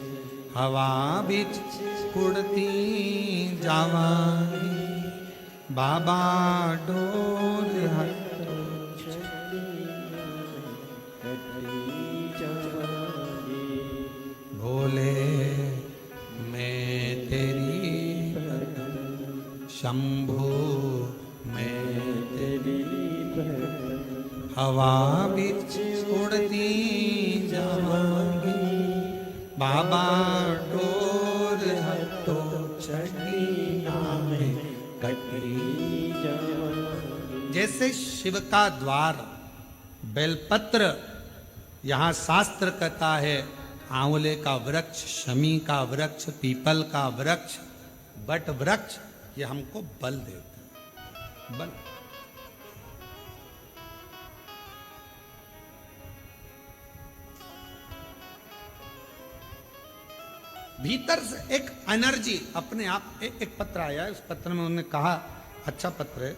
हवा बिच उड़ती जावांगी बाबा, डोल भोले मैं तेरी, शंभु मैं तेरी, हवा बिच उड़ती जावांगी बाबा, डोल हटो छड़ी नामे कटरी जावांगी। जैसे शिव का द्वार बेलपत्र, यहाँ शास्त्र कहता है आंवले का वृक्ष, शमी का वृक्ष, पीपल का वृक्ष, बट वृक्ष, ये हमको बल देता है, बल। भीतर से एक एनर्जी अपने आप। एक पत्र आया है, उस पत्र में उन्होंने कहा, अच्छा पत्र है,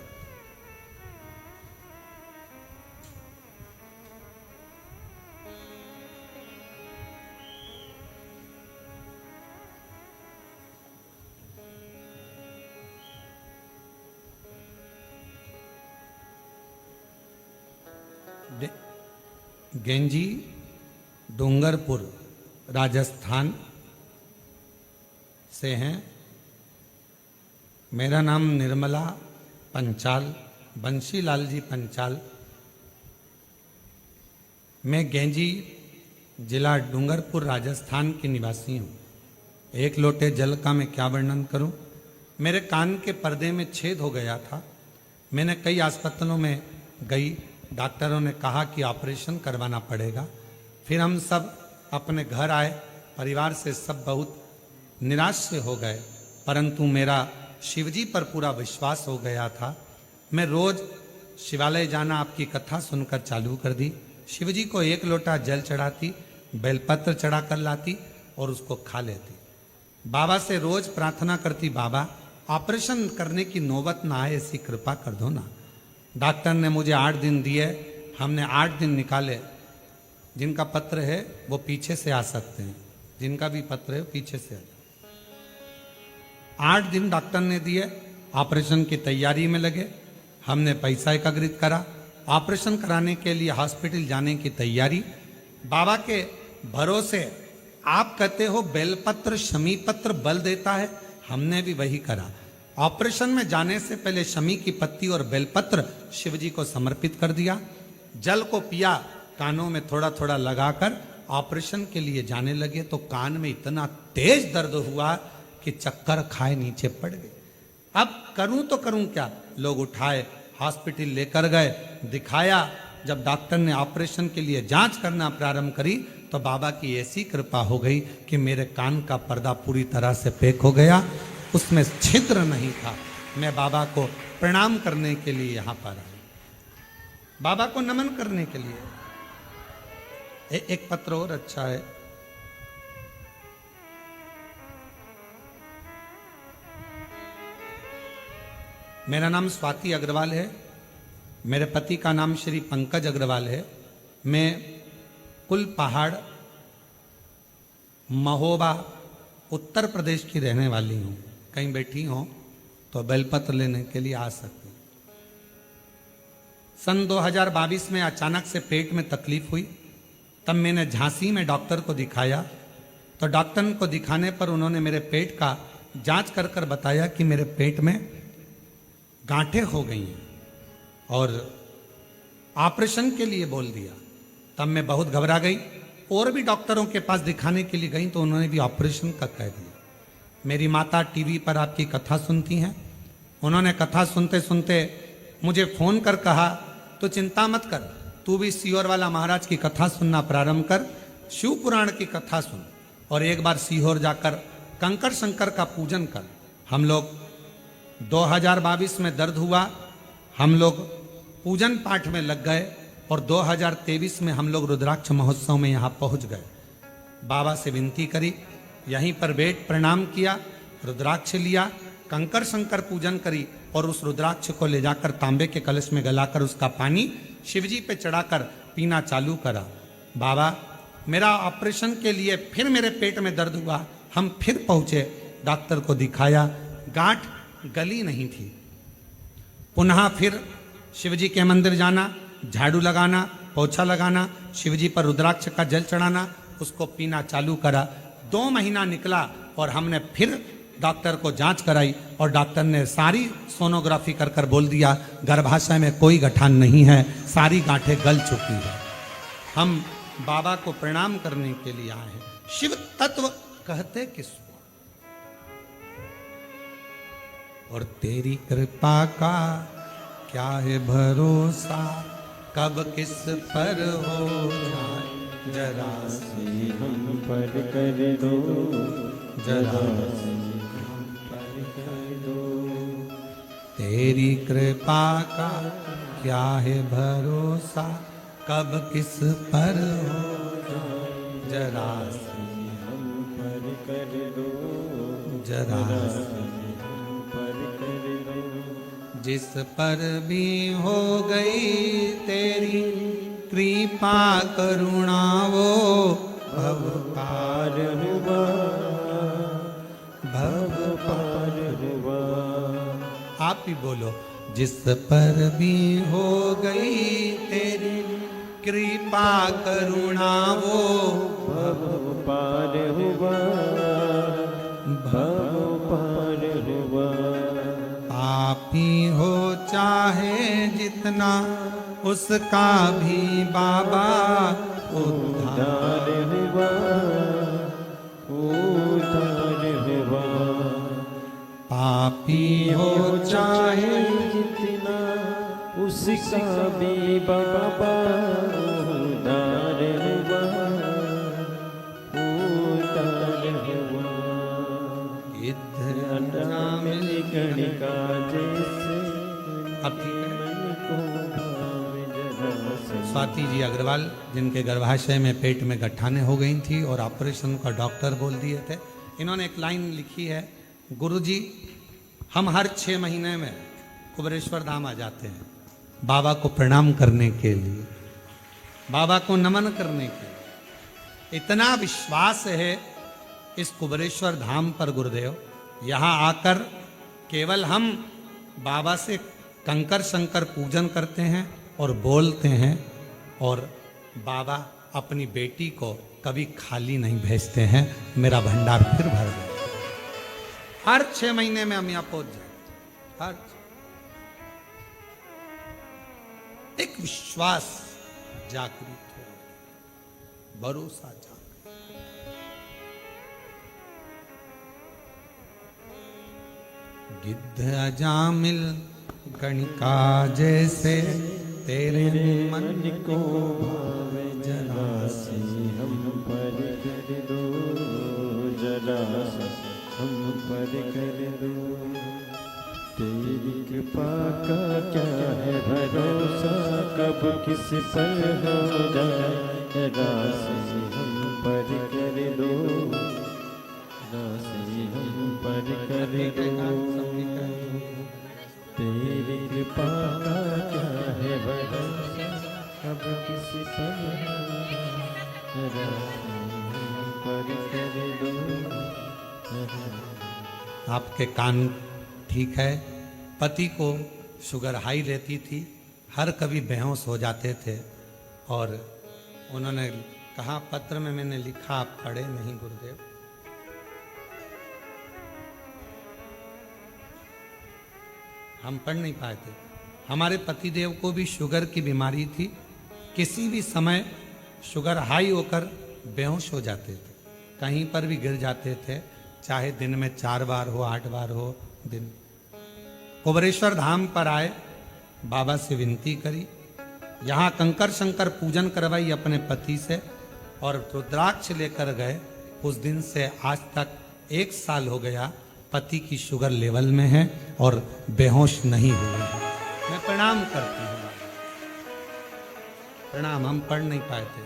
गेंजी डूंगरपुर राजस्थान से हैं। मेरा नाम निर्मला पंचाल, बंशीलाल जी पंचाल। मैं गेंजी जिला डूंगरपुर राजस्थान की निवासी हूँ। एक लोटे जल का मैं क्या वर्णन करूँ। मेरे कान के पर्दे में छेद हो गया था। मैंने कई अस्पतालों में गई, डॉक्टरों ने कहा कि ऑपरेशन करवाना पड़ेगा। फिर हम सब अपने घर आए, परिवार से सब बहुत निराश से हो गए, परंतु मेरा शिवजी पर पूरा विश्वास हो गया था। मैं रोज शिवालय जाना आपकी कथा सुनकर चालू कर दी। शिवजी को एक लोटा जल चढ़ाती, बेलपत्र चढ़ा कर लाती और उसको खा लेती। बाबा से रोज प्रार्थना करती, बाबा ऑपरेशन करने की नौबत ना आए, ऐसी कृपा कर दो ना। डॉक्टर ने मुझे 8 दिन दिए, हमने 8 दिन निकाले। जिनका पत्र है वो पीछे से आ सकते हैं, जिनका भी पत्र है वो पीछे से आ। 8 दिन डॉक्टर ने दिए, ऑपरेशन की तैयारी में लगे। हमने पैसा एकत्रित करा, ऑपरेशन कराने के लिए हॉस्पिटल जाने की तैयारी। बाबा के भरोसे, आप कहते हो बेलपत्र शमी पत्र बल देता है, हमने भी वही करा। ऑपरेशन में जाने से पहले शमी की पत्ती और बेलपत्र शिवजी को समर्पित कर दिया। जल को पिया, कानों में थोड़ा थोड़ा लगाकर ऑपरेशन के लिए जाने लगे तो कान में इतना तेज दर्द हुआ कि चक्कर खाए नीचे पड़ गए। अब करूं तो करूं क्या। लोग उठाए, हॉस्पिटल लेकर गए, दिखाया। जब डॉक्टर ने ऑपरेशन के लिए जांच करना प्रारंभ करी तो बाबा की ऐसी कृपा हो गई कि मेरे कान का पर्दा पूरी तरह से पैक हो गया, उसमें छिद्र नहीं था। मैं बाबा को प्रणाम करने के लिए यहाँ पर आया, बाबा को नमन करने के लिए। एक पत्र और अच्छा है। मेरा नाम स्वाति अग्रवाल है, मेरे पति का नाम श्री पंकज अग्रवाल है। मैं कुल पहाड़ महोबा उत्तर प्रदेश की रहने वाली हूँ। कहीं बैठी हो तो बेलपत्र लेने के लिए आ सकते हैं। सन 2022 में अचानक से पेट में तकलीफ हुई, तब मैंने झांसी में डॉक्टर को दिखाया। तो डॉक्टर को दिखाने पर उन्होंने मेरे पेट का जांच कर कर बताया कि मेरे पेट में गांठें हो गई हैं और ऑपरेशन के लिए बोल दिया। तब मैं बहुत घबरा गई और भी डॉक्टरों के पास दिखाने के लिए गई तो उन्होंने भी ऑपरेशन का कह दिया। मेरी माता टीवी पर आपकी कथा सुनती हैं, उन्होंने कथा सुनते सुनते मुझे फोन कर कहा, तो चिंता मत कर, तू भी सीहोर वाला महाराज की कथा सुनना प्रारंभ कर, शिव पुराण की कथा सुन और एक बार सीहोर जाकर कंकर शंकर का पूजन कर। हम लोग 2022 में दर्द हुआ, हम लोग पूजन पाठ में लग गए और 2023 में हम लोग रुद्राक्ष महोत्सव में यहाँ पहुँच गए। बाबा से विनती करी, यहीं पर बैठ प्रणाम किया, रुद्राक्ष लिया, कंकर शंकर पूजन करी और उस रुद्राक्ष को ले जाकर तांबे के कलश में गलाकर उसका पानी शिवजी पे चढ़ाकर पीना चालू करा। बाबा मेरा ऑपरेशन के लिए फिर मेरे पेट में दर्द हुआ, हम फिर पहुंचे, डॉक्टर को दिखाया, गांठ गली नहीं थी। पुनः फिर शिवजी के मंदिर जाना, झाड़ू लगाना, पोछा लगाना, शिवजी पर रुद्राक्ष का जल चढ़ाना, उसको पीना चालू करा। 2 महीना निकला और हमने फिर डॉक्टर को जांच कराई और डॉक्टर ने सारी सोनोग्राफी कर कर बोल दिया गर्भाशय में कोई गठान नहीं है, सारी गांठें गल चुकी है। हम बाबा को प्रणाम करने के लिए आए हैं। शिव तत्व कहते किसको, और तेरी कृपा का क्या है भरोसा, कब किस पर हो जाए, जरा से हम पर कर दो, जरा से हम पर कर दो। तेरी कृपा का क्या है भरोसा, कब किस पर हो जाए, जरा से हम पर कर दो, जरा से हम पर कर दो। जिस पर भी हो गई तेरी कृपा करुणा, वो भव पार हुआ, भव पार हुआ। आप ही बोलो, जिस पर भी हो गई तेरी कृपा करुणा वो भव पार हुआ, भव पार हुआ। पापी हो चाहे जितना उसका भी बाबा उद्धार हुआ, उद्धार हुआ। पापी हो चाहे जितना उसका भी बाबा उद्धार हुआ, उद्धार हुआ। इधर गणिका जैसे अब ठीक है। मन को भावे जरा से। स्वाति जी अग्रवाल, जिनके गर्भाशय में पेट में गठाने हो गई थी और ऑपरेशन का डॉक्टर बोल दिए थे, इन्होंने एक लाइन लिखी है, गुरुजी हम हर 6 महीने में कुबेरेश्वर धाम आ जाते हैं बाबा को प्रणाम करने के लिए, बाबा को नमन करने के लिए। इतना विश्वास है इस कुबेरेश्वर धाम पर गुरुदेव, यहाँ आकर केवल हम बाबा से कंकर शंकर पूजन करते हैं और बोलते हैं, और बाबा अपनी बेटी को कभी खाली नहीं भेजते हैं। मेरा भंडार फिर भर गया। हर 6 महीने में हम यहाँ पहुंच जाए। हर एक विश्वास जागृत हो, भरोसा जागृत। गिद्ध अजामिल गणिका जैसे तेरे मन को भावे जरा से हम पर कर दो, जरा से हम पर कर दो। तेरी कृपा का क्या है भरोसा, कब किस पर हो जाए, जरा से हम पर कर दो, जरा से हम पर कर दो। तेरी कृपा का क्या है भरोसा, अब किसी पर कर दो। आपके कान ठीक है? पति को शुगर हाई रहती थी, हर कभी बेहोश हो जाते थे, और उन्होंने कहा, पत्र में मैंने लिखा, आप पढ़े नहीं गुरुदेव। हम पढ़ नहीं पाए थे। हमारे पतिदेव को भी शुगर की बीमारी थी, किसी भी समय शुगर हाई होकर बेहोश हो जाते थे, कहीं पर भी गिर जाते थे, चाहे दिन में 4 बार हो, 8 बार हो दिन। कुबेरेश्वर धाम पर आए, बाबा से विनती करी, यहाँ कंकर शंकर पूजन करवाई अपने पति से, और रुद्राक्ष लेकर गए। उस दिन से आज तक 1 साल हो गया, पति की शुगर लेवल में है और बेहोश नहीं हुए हैं। मैं प्रणाम करती हूँ, प्रणाम। हम पढ़ नहीं पाए थे।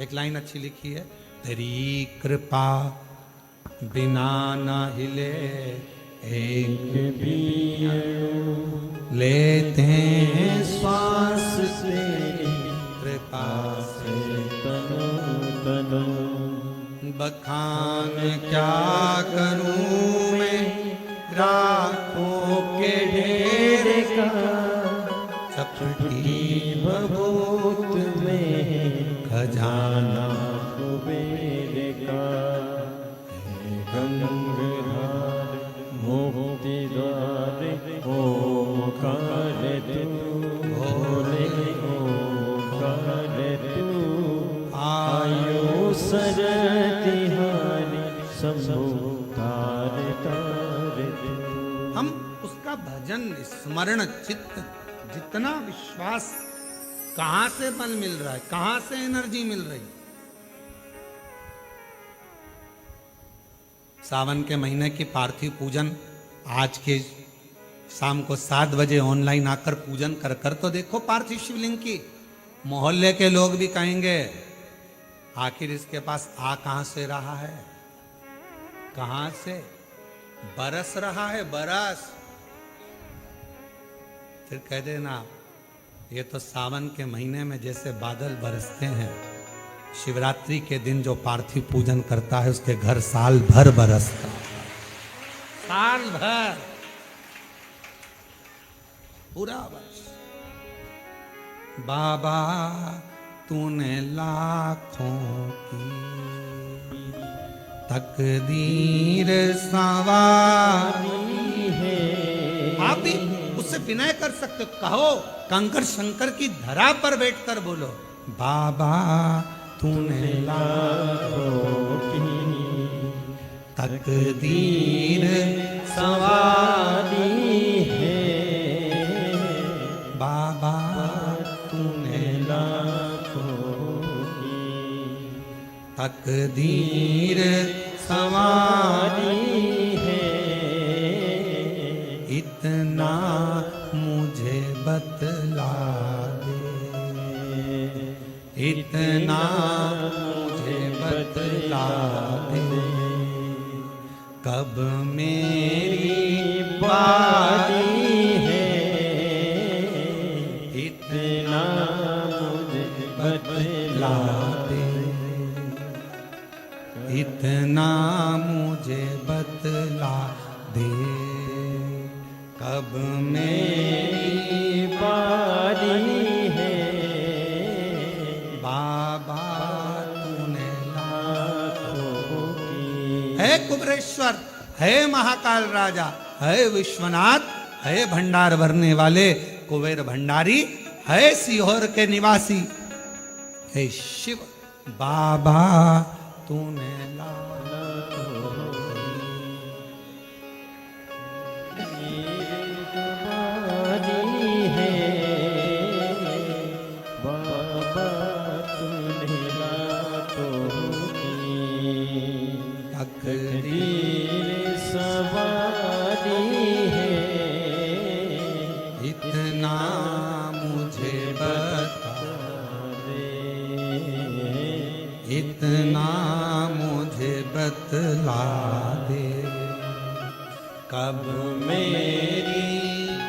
एक लाइन अच्छी लिखी है, तेरी कृपा बिना न हिले एक भी लेते हैं श्वास तेरी कृपा से तनो तनो। बखान क्या करूं मैं राखों के ढेर का, चपटी बबूत में खजाना कुबेर का। गंगधार मुक्ति द्वार ओंकार तू, भोले ओंकार तू। आयो सरतिहारी शंभु तार तार तू। हम उसका भजन स्मरण चित्त, जितना विश्वास, कहां से बल मिल रहा है, कहां से एनर्जी मिल रही। सावन के महीने की पार्थिव पूजन आज के शाम को 7 बजे ऑनलाइन आकर पूजन कर कर तो देखो पार्थिव शिवलिंग की। मोहल्ले के लोग भी कहेंगे, आखिर इसके पास आ कहां से रहा है, कहां से बरस रहा है, बरस। फिर कह देना, ये तो सावन के महीने में जैसे बादल बरसते हैं, शिवरात्रि के दिन जो पार्थिव पूजन करता है उसके घर साल भर बरसता है, साल भर, पूरा वर्ष। बाबा तूने लाखों की तकदीर संवारी है। आप भी उससे विनय कर सकते हो, कहो कंकर शंकर की धरा पर बैठकर बोलो, बाबा तूने लाखों की तकदीर संवारी है। बाबा तूने लाखों की तकदीर संवारी है। इतना मुझे बतला दे, इतना मुझे बतला दे, कब मेरी बारी है। इतना मुझे बतला दे, इतना मुझे बतला दे, कब मेरी बारी है। बाबा तूने लाखों की, है कुबरेश्वर, है महाकाल राजा, है विश्वनाथ, है भंडार भरने वाले कुबेर भंडारी, है सीहोर के निवासी, है शिव। बाबा तूने इतना मुझे बता दे, इतना मुझे बतला दे, कब मेरी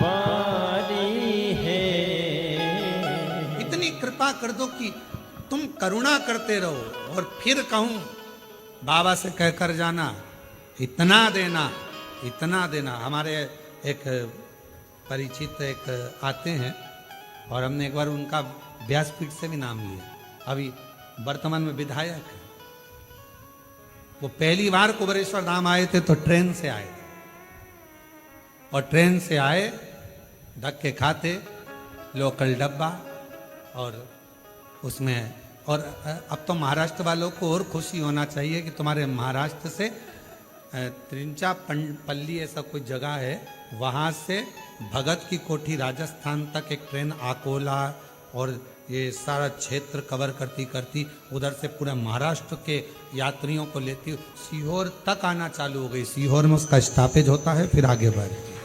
बारी है। इतनी कृपा कर दो कि तुम करुणा करते रहो और फिर कहूं बाबा से कहकर जाना, इतना देना, इतना देना। हमारे एक परिचित एक आते हैं और हमने एक बार उनका व्यासपीठ से भी नाम लिया, अभी वर्तमान में विधायक है। वो पहली बार कुबरेश्वर धाम आए थे तो ट्रेन से आए थे, और ट्रेन से आए धक्के खाते, लोकल डब्बा, और उसमें, और अब तो महाराष्ट्र वालों को और खुशी होना चाहिए कि तुम्हारे महाराष्ट्र से त्रिंचापल्ली ऐसा कोई जगह है, वहाँ से भगत की कोठी राजस्थान तक एक ट्रेन अकोला और ये सारा क्षेत्र कवर करती करती उधर से पूरा महाराष्ट्र के यात्रियों को लेती सीहोर तक आना चालू हो गई। सीहोर में उसका स्टॉपेज होता है, फिर आगे बढ़ती है,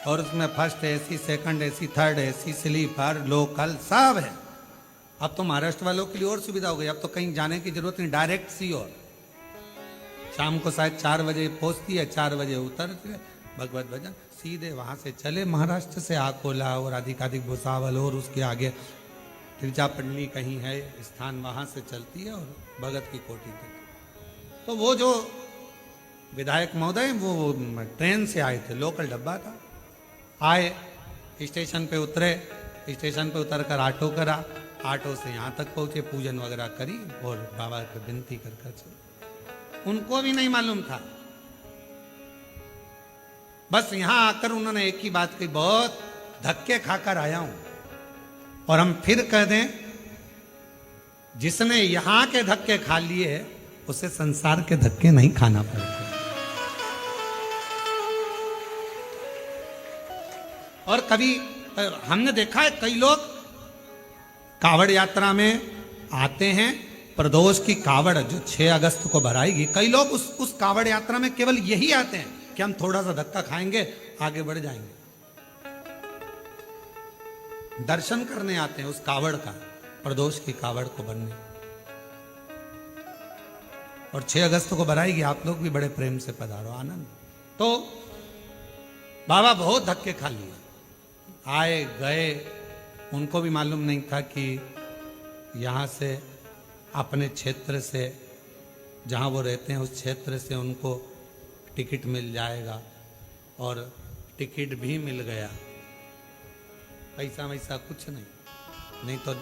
और उसमें first AC, second AC, third AC, sleeper, local सब है। अब तो महाराष्ट्र वालों के लिए और सुविधा हो गई, अब तो कहीं जाने की जरूरत नहीं, डायरेक्ट सीहोर। शाम को शायद 4 बजे पहुंचती है, 4 बजे उतरती है, भगवत भजन सीधे वहां से चले महाराष्ट्र से अकोला और अधिकाधिक भुसावल और उसके आगे तिरचापल्ली कहीं है स्थान, वहां से चलती है और भगत की कोठी तक। तो वो जो विधायक महोदय वो ट्रेन से आए थे, लोकल डब्बा था, आए स्टेशन पे उतरे, स्टेशन पे उतर कर ऑटो करा, ऑटो से यहाँ तक पहुंचे, पूजन वगैरह करी और बाबा को विनती कर चले। उनको भी नहीं मालूम था, बस यहां आकर उन्होंने एक ही बात कही, बहुत धक्के खाकर आया हूं। और हम फिर कह दें, जिसने यहां के धक्के खा लिए उसे संसार के धक्के नहीं खाना पड़ते। और कभी हमने देखा है कई लोग कावड़ यात्रा में आते हैं, प्रदोष की कावड़ जो 6 अगस्त को भराएगी, कई लोग उस कावड़ यात्रा में केवल यही आते हैं कि हम थोड़ा सा धक्का खाएंगे, आगे बढ़ जाएंगे। दर्शन करने आते हैं उस कावड़ का, प्रदोष की कावड़ को भरने। और 6 अगस्त को भराएगी, आप लोग भी बड़े प्रेम से पधारो, आनंद। तो बाबा बहुत धक्के खा लिए, आए गए, उनको भी मालूम नहीं था कि यहाँ से अपने क्षेत्र से जहाँ वो रहते हैं उस क्षेत्र से उनको टिकट मिल जाएगा, और टिकट भी मिल गया। पैसा वैसा कुछ नहीं, नहीं तो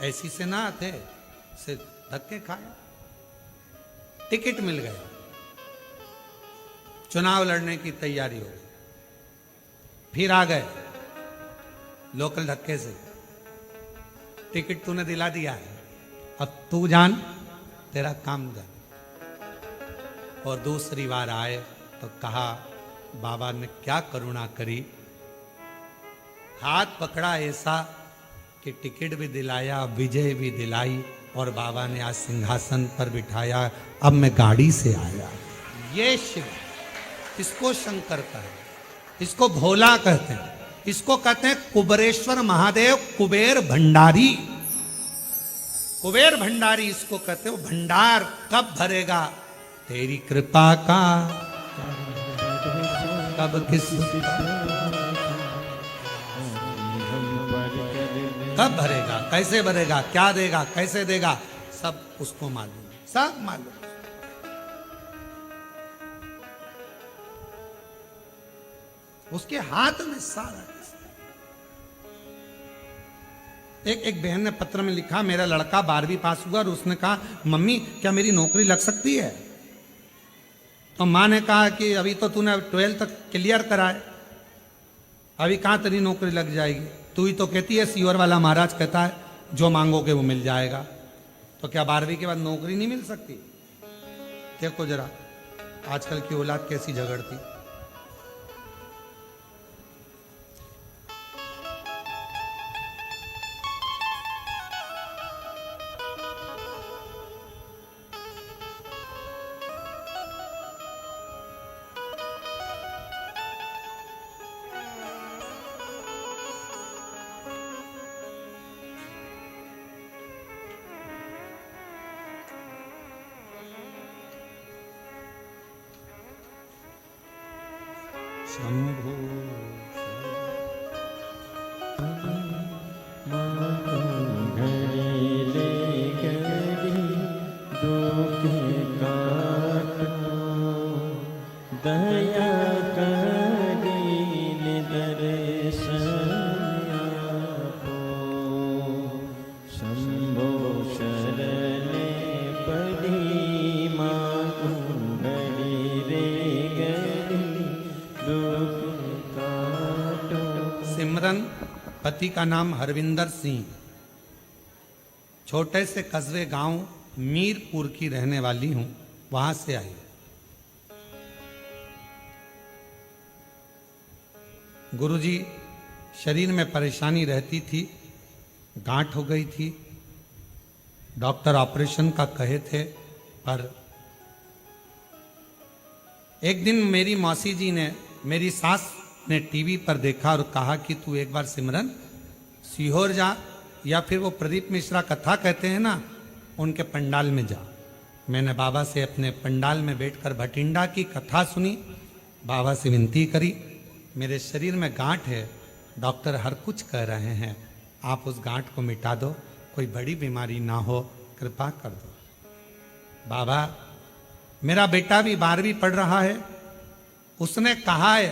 ऐसी से ना आते, से धक्के खाए। टिकट मिल गया, चुनाव लड़ने की तैयारी हो गई, फिर आ गए लोकल धक्के से, टिकट तूने दिला दिया है, अब तू जान, तेरा काम जान। और दूसरी बार आए तो कहा, बाबा ने क्या करुणा करी, हाथ पकड़ा ऐसा कि टिकट भी दिलाया, विजय भी दिलाई, और बाबा ने आज सिंहासन पर बिठाया। अब मैं गाड़ी से आया। ये शिव, इसको शंकर कहते, इसको भोला कहते हैं, इसको कहते हैं कुबेरेश्वर महादेव, कुबेर भंडारी। कुबेर भंडारी इसको कहते हो। भंडार कब भरेगा, तेरी कृपा का, कब किस, कब भरेगा, कैसे भरेगा, क्या देगा, कैसे देगा, सब उसको मालूम, सब मालूम। उसके हाथ में सारा। एक बहन ने पत्र में लिखा, मेरा लड़का 12वीं पास हुआ और उसने कहा, मम्मी क्या मेरी नौकरी लग सकती है? तो माँ ने कहा कि अभी तो तूने 12th तक क्लियर करा है, अभी कहाँ तेरी नौकरी लग जाएगी? तू ही तो कहती है, सीहोर वाला महाराज कहता है जो मांगोगे वो मिल जाएगा। तो क्या 12वीं के बाद नौकरी नहीं मिल सकती? देखो जरा आजकल की औलाद कैसी झगड़ती। शंभो घड़ीले घड़ी दुख काटो, दया करीने दर्शन आपो। शंभो शरणे पड़ी मांगू, घड़ीले घड़ी दुख काटो। सिमरन, पति का नाम हरविंदर सिंह, छोटे से कस्बे गांव मीरपुर की रहने वाली हूं, वहां से आई। गुरुजी, शरीर में परेशानी रहती थी, गांठ हो गई थी, डॉक्टर ऑपरेशन का कहे थे, पर एक दिन मेरी मौसी जी ने, मेरी सास ने टीवी पर देखा और कहा कि तू एक बार सिमरन सीहोर जा, या फिर वो प्रदीप मिश्रा कथा कहते हैं ना, उनके पंडाल में जा। मैंने बाबा से अपने पंडाल में बैठकर भटिंडा की कथा सुनी, बाबा से विनती करी, मेरे शरीर में गांठ है, डॉक्टर हर कुछ कह रहे हैं, आप उस गांठ को मिटा दो, कोई बड़ी बीमारी ना हो, कृपा कर दो। बाबा, मेरा बेटा भी 12वीं पढ़ रहा है, उसने कहा है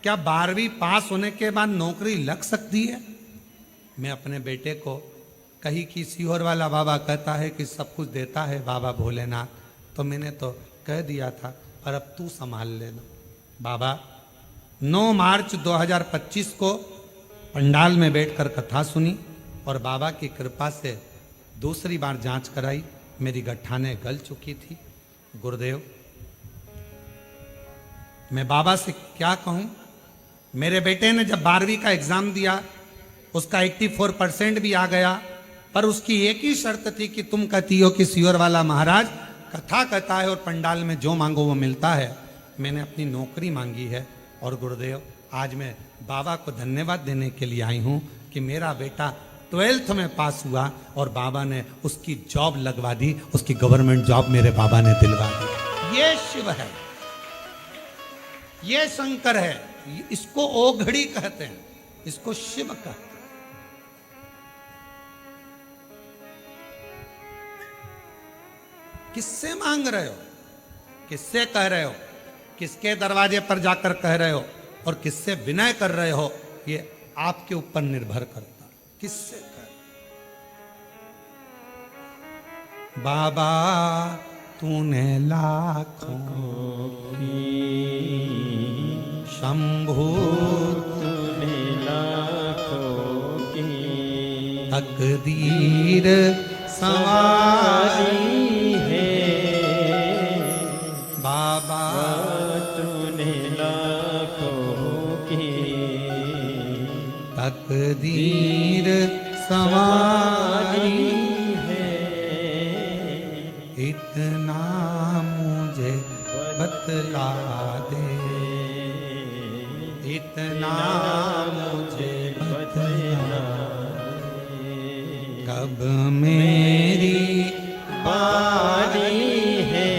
क्या 12वीं पास होने के बाद नौकरी लग सकती है? मैं अपने बेटे को कही कि सीहोर वाला बाबा कहता है कि सब कुछ देता है बाबा भोलेनाथ, तो मैंने तो कह दिया था, पर अब तू संभाल लेना। बाबा, 9 मार्च 2025 को पंडाल में बैठकर कथा सुनी और बाबा की कृपा से दूसरी बार जांच कराई, मेरी गठाने गल चुकी थी। गुरुदेव, मैं बाबा से क्या कहूं? मेरे बेटे ने जब 12वीं का एग्जाम दिया, उसका 84% भी आ गया, पर उसकी एक ही शर्त थी कि तुम कहती हो कि सीहोर वाला महाराज कथा कहता है और पंडाल में जो मांगो वो मिलता है। मैंने अपनी नौकरी मांगी है और गुरुदेव, आज मैं बाबा को धन्यवाद देने के लिए आई हूं कि मेरा बेटा 12th में पास हुआ और बाबा ने उसकी जॉब लगवा दी, उसकी गवर्नमेंट जॉब मेरे बाबा ने दिलवा दी। ये शिव है, ये शंकर है, इसको ओघड़ी कहते हैं, इसको शिव कहते हैं। किससे मांग रहे हो, किससे कह रहे हो, किसके दरवाजे पर जाकर कह रहे हो और किससे विनय कर रहे हो, ये आपके ऊपर निर्भर करता। किससे कर? बाबा तूने लाखों शंभू तूने लाखों की तकदीर संवारी है बाबा तूने लाखों की तकदीर संवारी है इतना मुझे बतला दे, इतना मुझे बतला कब मेरी बारी है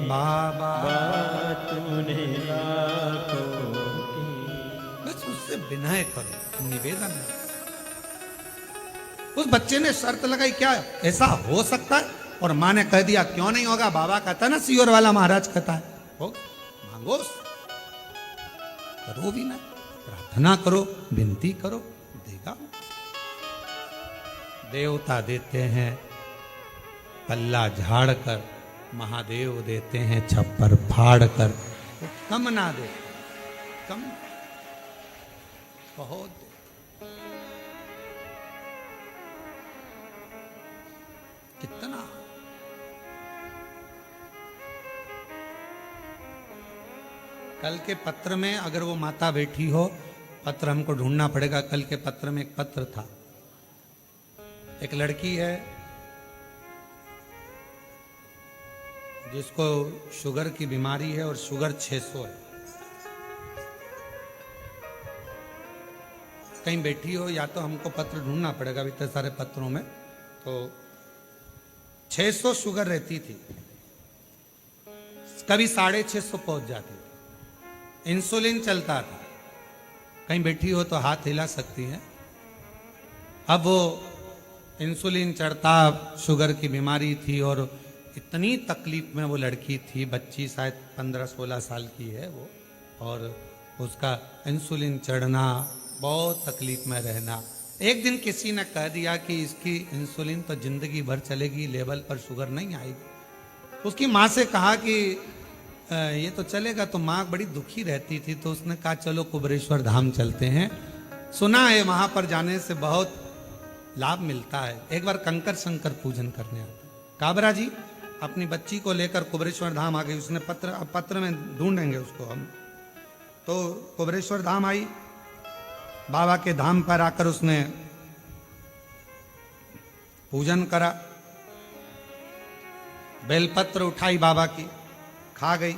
बाबा। तूने लाखों की बस उससे विनय करो, निवेदन है। उस बच्चे ने शर्त लगाई, क्या ऐसा हो सकता है? और माँ ने कह दिया क्यों नहीं होगा। बाबा कहता ना सियोर वाला महाराज कहता है, हो मांगो, करो भी ना, प्रार्थना करो, विनती करो, देगा। देवता देते हैं पल्ला झाड़ कर, महादेव देते हैं छप्पर फाड़ कर। वो कम ना दे, कम बहुत दे। कितना कल के पत्र में अगर वो माता बैठी हो, पत्र हमको ढूंढना पड़ेगा। कल के पत्र में एक पत्र था, एक लड़की है जिसको शुगर की बीमारी है और शुगर 600 है। कहीं बैठी हो, या तो हमको पत्र ढूंढना पड़ेगा इतने सारे पत्रों में। तो 600 शुगर रहती थी, कभी 650 पहुंच जाती थी। इंसुलिन चलता था, कहीं बैठी हो तो हाथ हिला सकती है। अब वो इंसुलिन चढ़ता, शुगर की बीमारी थी और इतनी तकलीफ में वो लड़की थी, बच्ची शायद 15-16 साल की है वो, और उसका इंसुलिन चढ़ना, बहुत तकलीफ में रहना। एक दिन किसी ने कह दिया कि इसकी इंसुलिन तो जिंदगी भर चलेगी, लेवल पर शुगर नहीं आएगी। उसकी माँ से कहा कि ये तो चलेगा, तो माँ बड़ी दुखी रहती थी। तो उसने कहा चलो कुबरेश्वर धाम चलते हैं, सुना है वहां पर जाने से बहुत लाभ मिलता है। एक बार कंकर शंकर पूजन करने आते। काबरा जी अपनी बच्ची को लेकर कुबरेश्वर धाम आ गई। उसने पत्र में ढूंढेंगे उसको हम। तो कुबरेश्वर धाम आई, बाबा के धाम पर आकर उसने पूजन करा, बेलपत्र उठाई बाबा की, खा गई।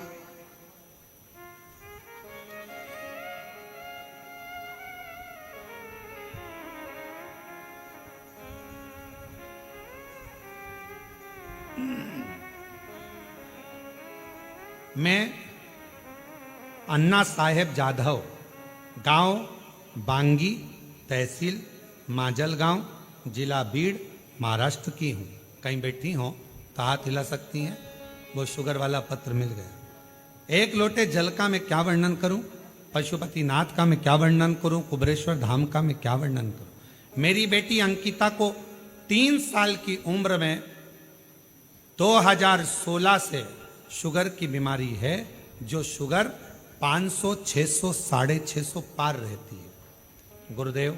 मैं अन्ना साहेब जाधव, गांव बांगी, तहसील माजलगांव, जिला बीड़, महाराष्ट्र की हूँ। कहीं बैठी हो तो हाथ हिला सकती हैं। वो शुगर वाला पत्र मिल गया। एक लोटे जल का मैं क्या वर्णन करूं, पशुपतिनाथ का मैं क्या वर्णन करूं, कुबरेश्वर धाम का मैं क्या वर्णन करूं। मेरी बेटी अंकिता को 3 साल की उम्र में 2016 से शुगर की बीमारी है, जो शुगर 500, 600, 650 पार रहती है। गुरुदेव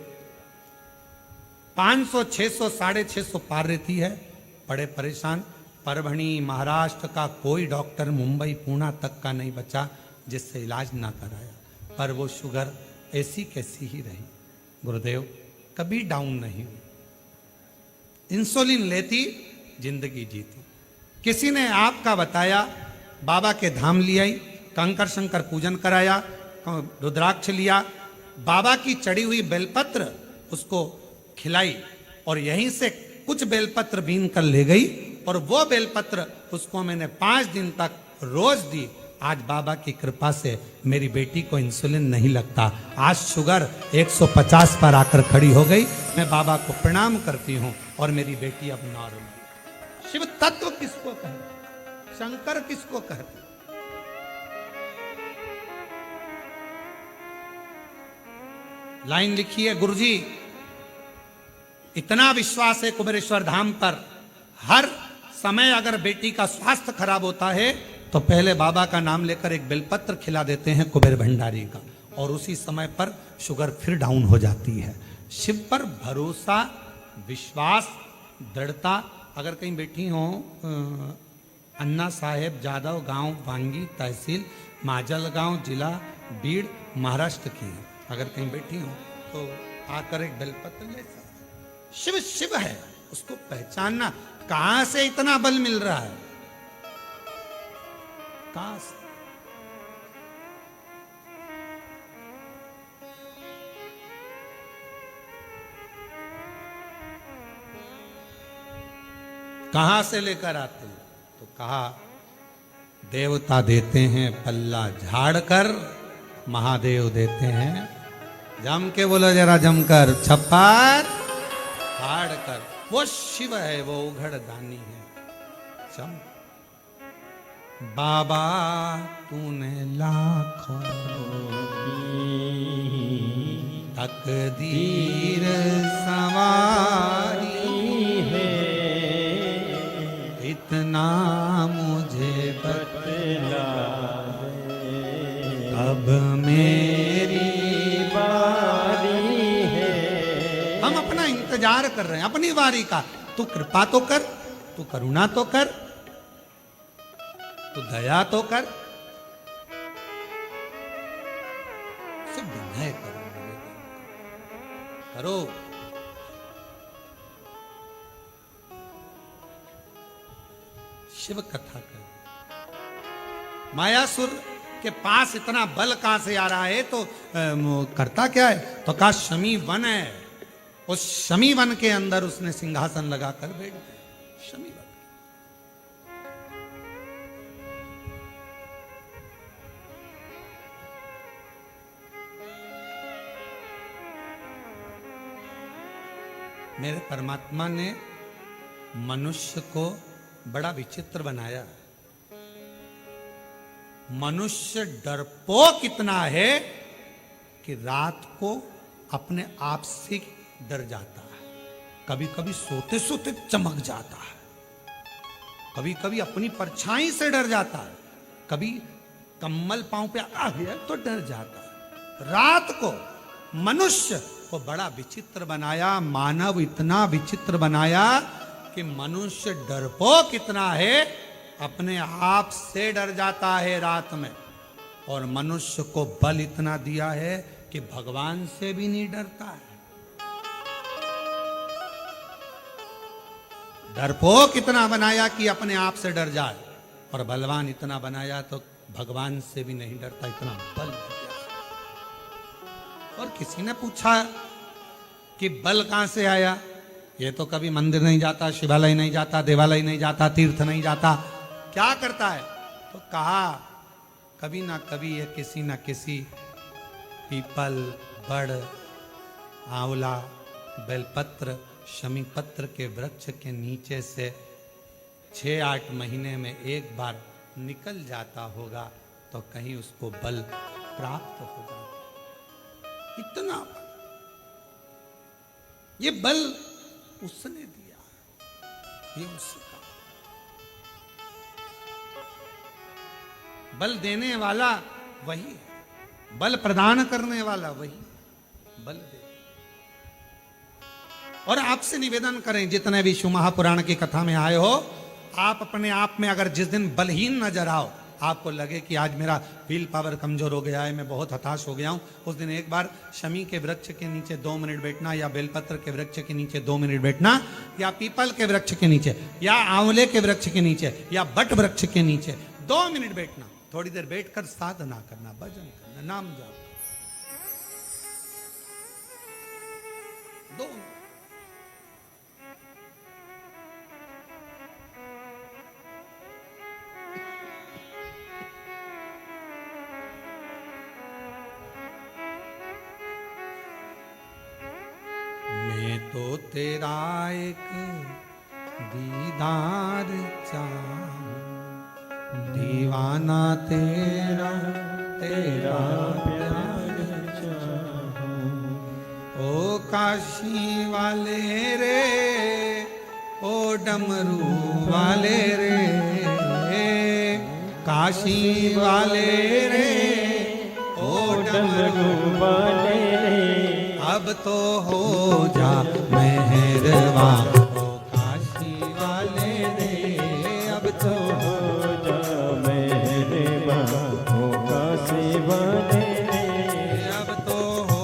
500, 600, 650 पार रहती है। बड़े परेशान। परभणी, महाराष्ट्र का कोई डॉक्टर मुंबई, पूना तक का नहीं बचा जिससे इलाज ना कराया, पर वो शुगर ऐसी कैसी ही रही। गुरुदेव कभी डाउन नहीं हुई, इंसुलिन लेती, जिंदगी जीती। किसी ने आपका बताया, बाबा के धाम ले आई, कंकर शंकर पूजन कराया, रुद्राक्ष लिया, बाबा की चढ़ी हुई बेलपत्र उसको खिलाई और यहीं से कुछ बेलपत्र बीन कर ले गई और वो बेलपत्र उसको मैंने 5 दिन तक रोज दी। आज बाबा की कृपा से मेरी बेटी को इंसुलिन नहीं लगता। आज शुगर 150 पर आकर खड़ी हो गई। मैं बाबा को प्रणाम करती हूँ और मेरी बेटी अब नॉर्मल। शिव तत्व किसको कहते, शंकर किसको कहते। लाइन लिखी है, गुरुजी इतना विश्वास है कुबेरेश्वर धाम पर, हर समय अगर बेटी का स्वास्थ्य खराब होता है तो पहले बाबा का नाम लेकर एक बेलपत्र खिला देते हैं कुबेर भंडारी का, और उसी समय पर शुगर फिर डाउन हो जाती है। शिव पर भरोसा, विश्वास, दृढ़ता। अगर कहीं बैठी हो अन्ना साहेब जादव गांव, वांगी तहसील, माजलगांव, जिला बीड़, महाराष्ट्र की है, अगर कहीं बैठी हो तो आकर एक बेलपत्र ले सकते। शिव शिव है, उसको पहचानना। कहां से इतना बल मिल रहा है, कहां से? कहां से लेकर आते हैं? तो कहा देवता देते हैं पल्ला झाड़ कर, महादेव देते हैं जम के, बोलो जरा जमकर, छप्पर फाड़ कर। वो शिव है, वो उघड़ दानी है। चम बाबा तूने लाखों तकदीर सवारी है, इतना मुझे बतला अब मेरी बारी है। हम अपना इंतजार कर रहे हैं अपनी बारी का। तू कृपा तो कर, तू करुणा तो कर, तू दया तो कर। सब विनय करो, करो। शिव कथा कर। मायासुर के पास इतना बल कहां से आ रहा है? तो करता क्या है? तो कहा शमी वन है, उस शमी वन के अंदर उसने सिंहासन लगाकर बैठ गया। शमी वन। मेरे परमात्मा ने मनुष्य को बड़ा विचित्र बनाया। मनुष्य डरपोक इतना है कि रात को अपने आप से डर जाता है। कभी कभी सोते सोते चमक जाता है, कभी कभी अपनी परछाई से डर जाता है, कभी कम्बल पांव पे आ गया तो डर जाता है। रात को मनुष्य को बड़ा विचित्र बनाया। मानव इतना विचित्र बनाया कि मनुष्य डरपोक इतना है, अपने आप से डर जाता है रात में। और मनुष्य को बल इतना दिया है कि भगवान से भी नहीं डरता है। डरपोक इतना बनाया कि अपने आप से डर जाए, और बलवान इतना बनाया तो भगवान से भी नहीं डरता। इतना बल दिया। और किसी ने पूछा कि बल कहां से आया? ये तो कभी मंदिर नहीं जाता, शिवालय नहीं जाता, देवालय नहीं जाता, तीर्थ नहीं जाता, क्या करता है? तो कहा कभी ना कभी ये किसी ना किसी पीपल, बड़, आंवला, बेलपत्र, शमी पत्र के वृक्ष के नीचे से 6-8 महीने में एक बार निकल जाता होगा तो कहीं उसको बल प्राप्त हो जाता। इतना ये बल उसने दिया, ये उसका बल देने वाला वही है, बल प्रदान करने वाला वही बल दे। और आपसे निवेदन करें, जितने भी शिव महापुराण की कथा में आए हो, आप अपने आप में अगर जिस दिन बलहीन नजर आओ, आपको लगे कि आज मेरा व्हील पावर कमजोर हो गया है, मैं बहुत हताश हो गया हूं, उस दिन एक बार शमी के वृक्ष के नीचे 2 मिनट बैठना, या बेलपत्र के वृक्ष के नीचे 2 मिनट बैठना, या पीपल के वृक्ष के नीचे, या आंवले के वृक्ष के नीचे, या बट वृक्ष के नीचे 2 मिनट बैठना। थोड़ी देर बैठकर साधना करना, भजन करना, नाम जाप। 2 मैं तो तेरा एक दीदार चाहूं, दीवाना तेरा तेरा प्यार चाहूं, काशी वाले रे, ओ डमरू वाले रे, काशी वाले रे, ओ डमरू वाले रे, अब तो हो जा मेहरवा, ओ काशी वाले रे, अब तो हो जा मेहरबा, ओ काशी वाले रे, अब तो हो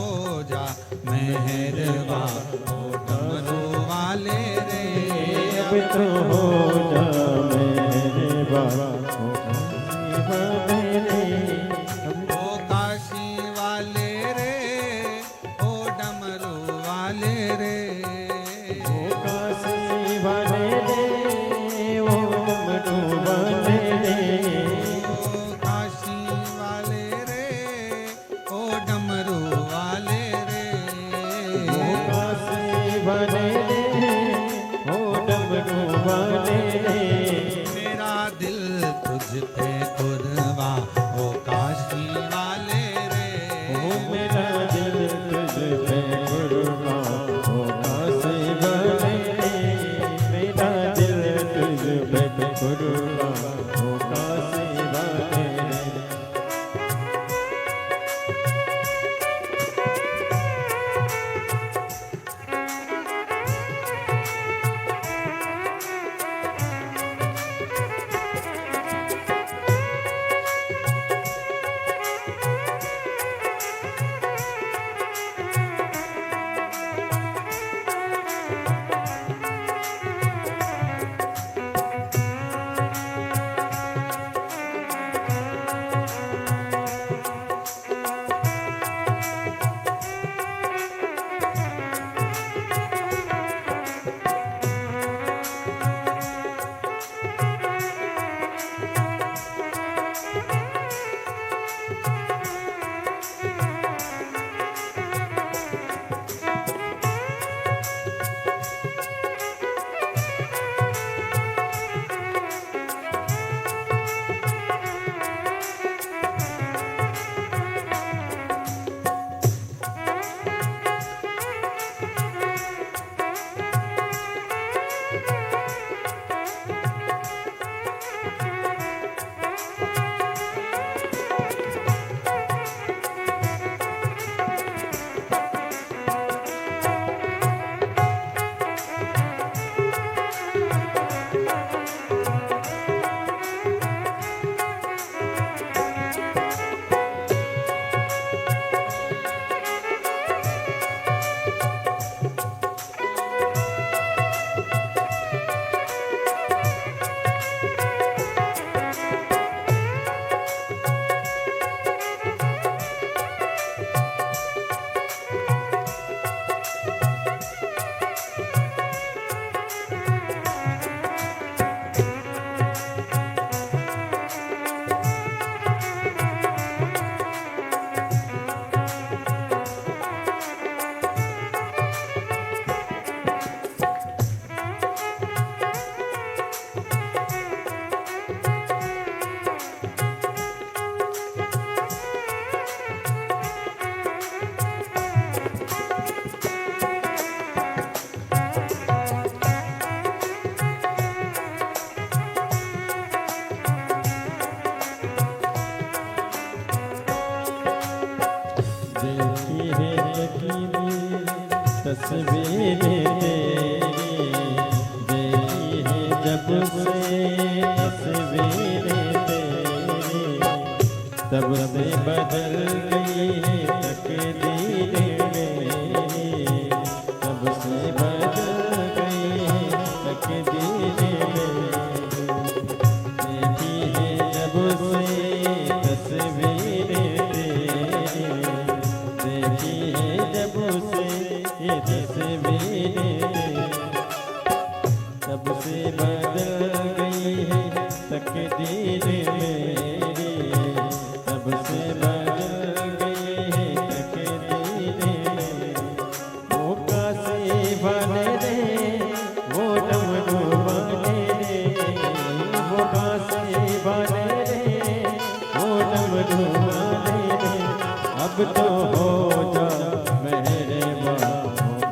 जा मेहरबा, ओ डमरू वाले रे, अब तो हो जा मेहरबा, ओ काशी वाले रे, ओ काशी वाले रे, ओ डमरू वाले रे, ओ काशी वाले रे, ओ डमरू वाले रे, ओ काशी वाले रे, ओ डमरू वाले रे, ओ काशी वाले रे, ओ डमरू वाले रे, मेरा दिल तुझ पे कुर्बा, ओ काशी वाले रे, ओ मेरा दिल तुझ पे कुर्बा, ओ काशी वाले रे, मेरा दिल तुझ पे कुर्बा, ओ काशी वाले रे। तस्वीरें तेरी देखी है जब से, तस्वीरें तेरी तब से बदल गई है तकदीरें मेरी, तब से बदल गई है तकदीरें मेरी, देखी है जब से तस्वीरें तेरी, देखी है जब से ये तस्वीरें, तब से बदल गई है तकदीर मेरी, तब से बदल गई है तकदीर मेरी। वो काशी वाले रे, वो डमरू वाले रे, वो काशी वाले रे, वो डमरू वाले रे, अब तो हो जा मेहरबान,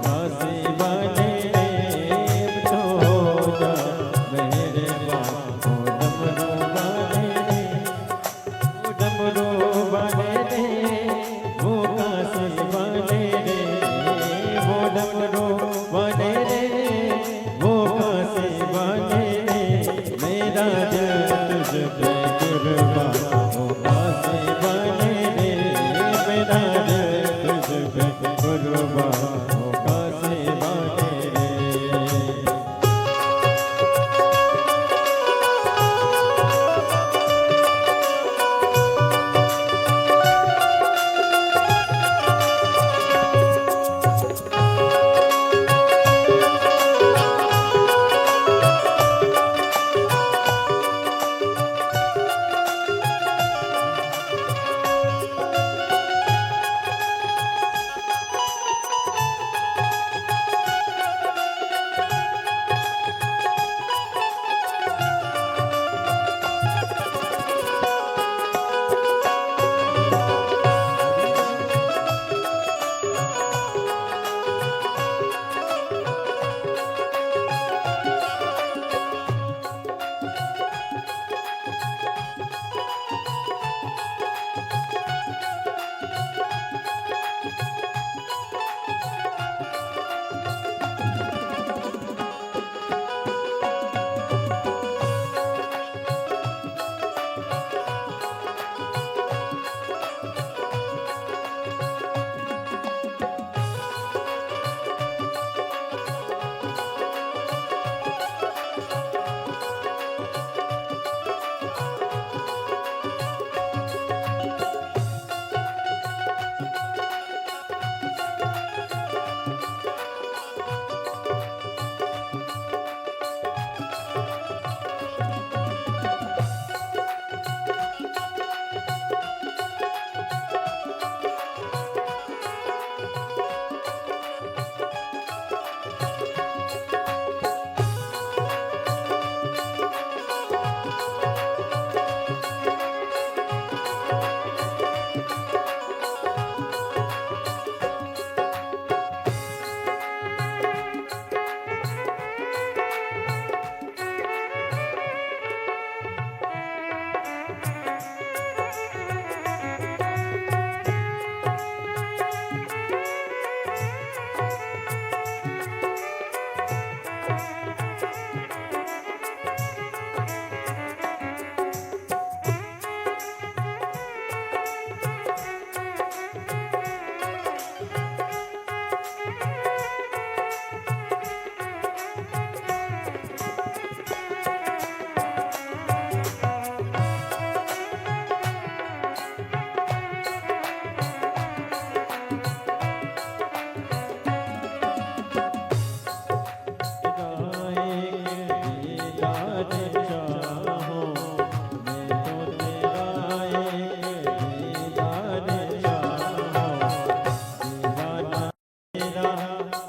तेरा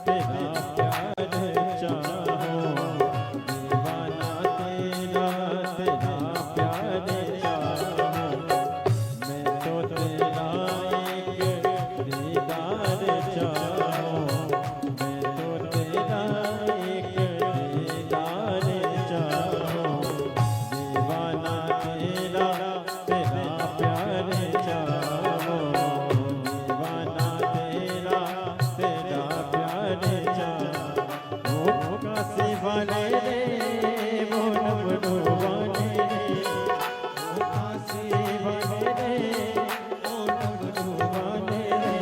तेरा प्यार चाहूं, दीवाना तेरा तेरा प्यार चाहूं, मैं तो तेरा एक दीदार चाहूं, मैं तो तेरा एक दीदार चाहूं, दीवाना तेरा तेरा प्यार चाहूं, दीवाना तेरा तेरा प्यार चाहूं। ओ काशी वाले रे वो डमरू वाले रे, ओ काशी वाले रे वो डमरू वाले रे,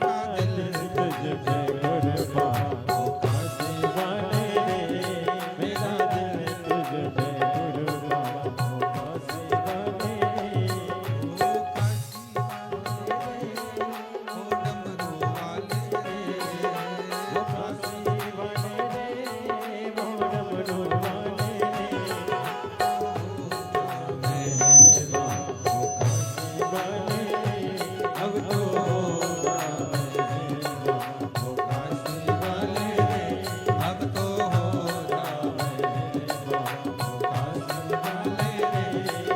मेरा दिल तुझ पे कुर्बान। ओ काशी वाले रे मेरा दिल तुझ पे कुर्बान। ओ काशी वाले रे वो काशी वाले रे वो डमरू वाले रे, मेहरबान। ओ काशी वाले रे अब तो होगा मेहरबान। ओ काशी वाले रे अब तो होगा मेहरबान। ओ काशी वाले रे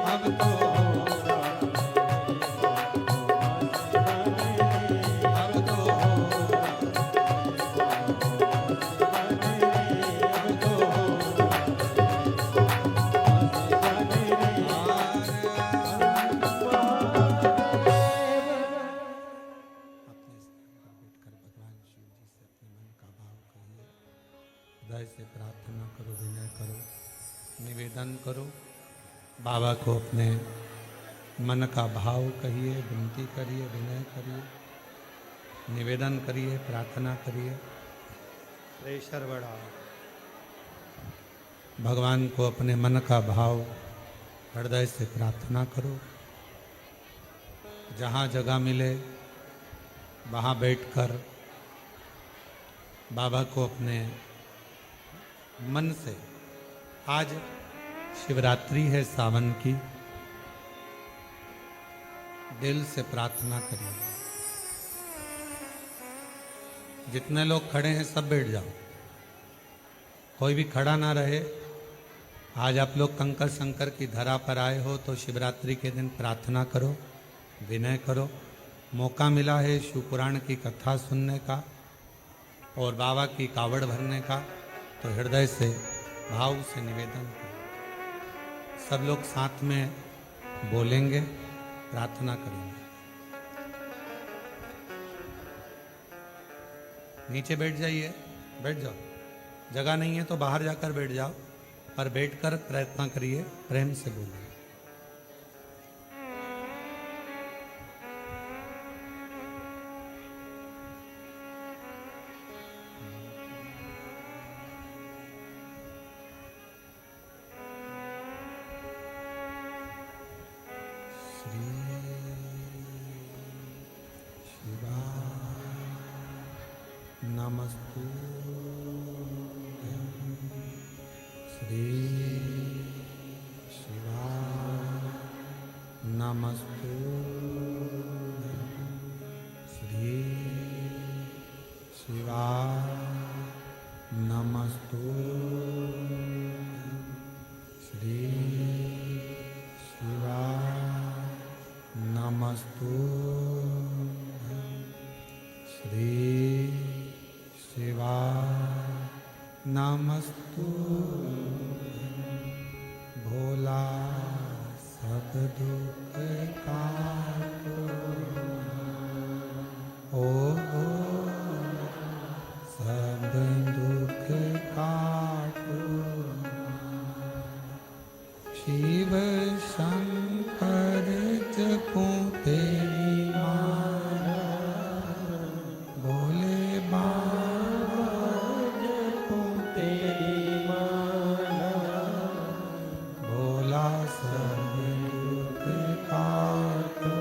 अब तो होगा अब तो होगा अपने स्थान पर बैठकर भगवान शिव जी से अपने मन का भाव कहिए, हृदय से प्रार्थना करो, विनय करो, निवेदन करो। बाबा को अपने मन का भाव कहिए, विनती करिए, विनय करिए, निवेदन करिए, प्रार्थना करिए। प्रेशर बढ़ाओ। भगवान को अपने मन का भाव हृदय से प्रार्थना करो। जहाँ जगह मिले वहाँ बैठकर बाबा को अपने मन से, आज शिवरात्रि है सावन की, दिल से प्रार्थना करिए। जितने लोग खड़े हैं सब बैठ जाओ, कोई भी खड़ा ना रहे। आज आप लोग कंकर शंकर की धरा पर आए हो तो शिवरात्रि के दिन प्रार्थना करो, विनय करो। मौका मिला है शिव पुराण की कथा सुनने का और बाबा की कावड़ भरने का, तो हृदय से भाव से निवेदन करो। सब लोग साथ में बोलेंगे, प्रार्थना करेंगे। नीचे बैठ जाइए, बैठ जाओ। जगह नहीं है तो बाहर जाकर बैठ जाओ, पर बैठकर प्रयत्न करिए, प्रेम से बोलिए। श्री शिवाय नमस्तुभ्यं, श्री शिवाय नमस्तुभ्यं, श्री शिवाय नमस्तुभ्यं, श्री शिवाय नमस्तुभ्यं, श्री शिवाय नमस्तुभ्यं। भोला सब दुख काटो, ओ सब दुख काटो। शिव शंकर जपो तेरी माला, भोले बाबा जपो तेरी माला, भोला सब दुख काटो।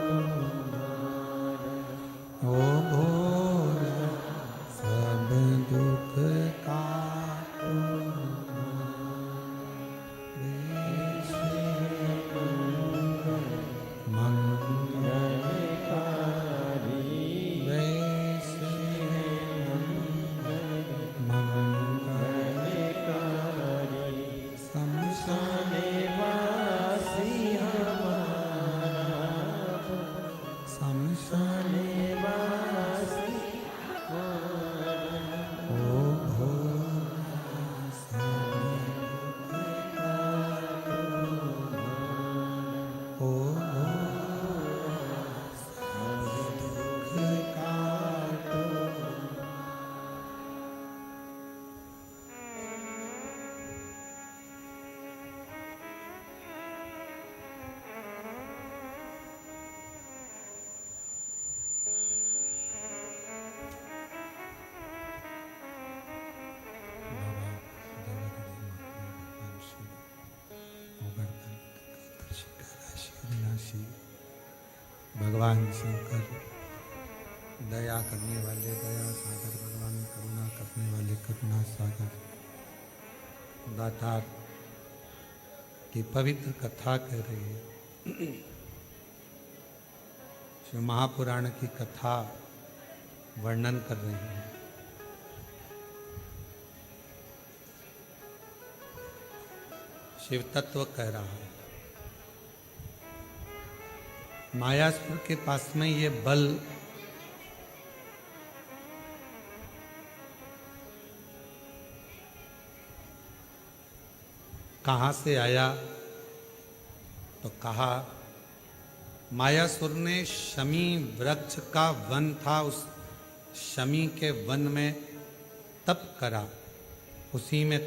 भगवान शंकर, दया करने वाले दया सागर भगवान, करुणा करने वाले करुणा सागर, दातार की पवित्र कथा कह रही है। शिव महापुराण की कथा वर्णन कर रही है। शिव तत्व कह रहा है। मायासुर के पास में ये बल कहाँ से आया, तो कहा मायासुर ने शमी वृक्ष का वन था, उस शमी के वन में तप करा, उसी में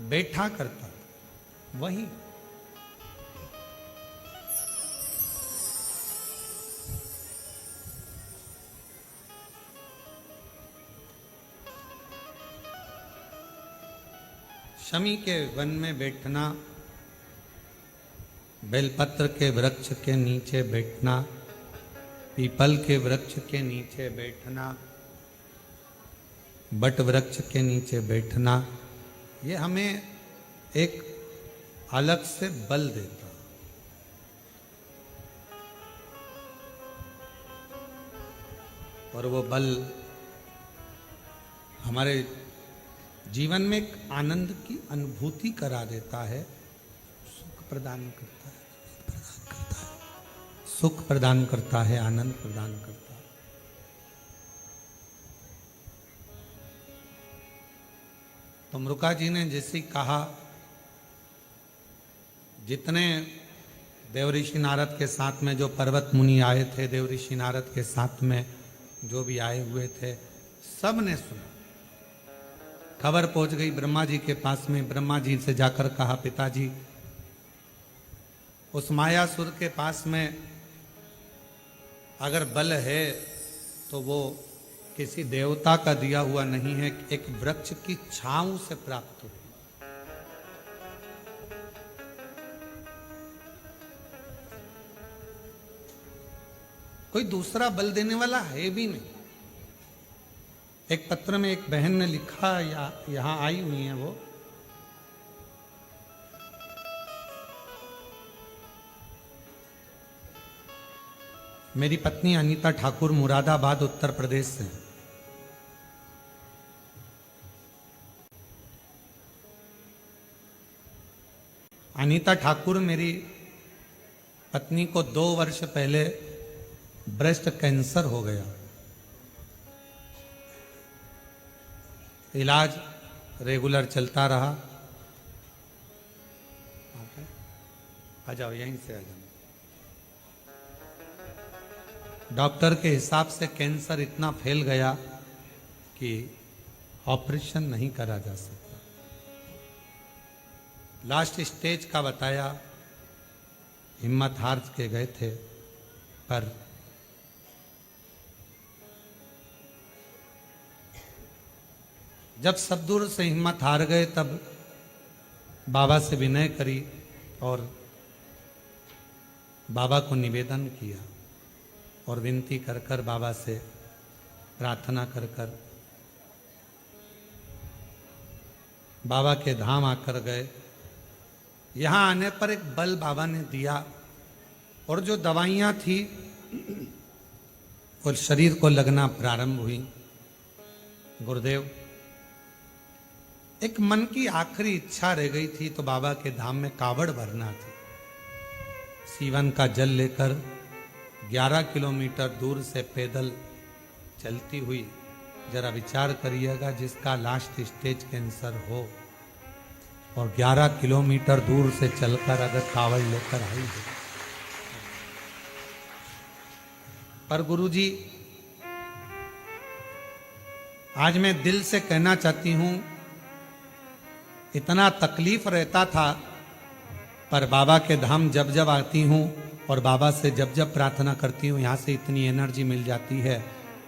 बैठा करता था। वही शमी के वन में बैठना, बेलपत्र के वृक्ष के नीचे बैठना, पीपल के वृक्ष के नीचे बैठना, बट वृक्ष के नीचे बैठना, ये हमें एक अलग से बल देता। और वो बल हमारे जीवन में एक आनंद की अनुभूति करा देता है, सुख प्रदान करता है, सुख प्रदान करता है, आनंद प्रदान करता है। तो मृका जी ने जैसे कहा, जितने देवऋषि नारद के साथ में जो पर्वत मुनि आए थे, देवऋषि नारद के साथ में जो भी आए हुए थे, सब ने सुना। खबर पहुंच गई ब्रह्मा जी के पास में। ब्रह्मा जी से जाकर कहा, पिताजी उस मायासुर के पास में अगर बल है तो वो किसी देवता का दिया हुआ नहीं है, एक वृक्ष की छांव से प्राप्त हुई। कोई दूसरा बल देने वाला है भी नहीं। एक पत्र में एक बहन ने लिखा, यहां आई हुई है वो, मेरी पत्नी अनीता ठाकुर मुरादाबाद उत्तर प्रदेश से। अनीता ठाकुर मेरी पत्नी को 2 वर्ष पहले ब्रेस्ट कैंसर हो गया। इलाज रेगुलर चलता रहा। आ जाओ, यहीं से आ जाओ। डॉक्टर के हिसाब से कैंसर इतना फैल गया कि ऑपरेशन नहीं करा जा सकता। लास्ट स्टेज का बताया, हिम्मत हार के गए थे, पर जब सब दूर से हिम्मत हार गए, तब बाबा से विनय करी और बाबा को निवेदन किया और विनती कर कर बाबा से प्रार्थना कर कर बाबा के धाम आकर गए। यहाँ आने पर एक बल बाबा ने दिया और जो दवाइयाँ थी वो शरीर को लगना प्रारंभ हुई। गुरुदेव, एक मन की आखिरी इच्छा रह गई थी, तो बाबा के धाम में कावड़ भरना थी। सीवन का जल लेकर 11 किलोमीटर दूर से पैदल चलती हुई। जरा विचार करिएगा, जिसका लास्ट स्टेज कैंसर हो और 11 किलोमीटर दूर से चलकर अगर कावड़ लेकर आई है। पर गुरुजी, आज मैं दिल से कहना चाहती हूं, इतना तकलीफ रहता था, पर बाबा के धाम जब जब आती हूँ और बाबा से जब जब प्रार्थना करती हूँ, यहाँ से इतनी एनर्जी मिल जाती है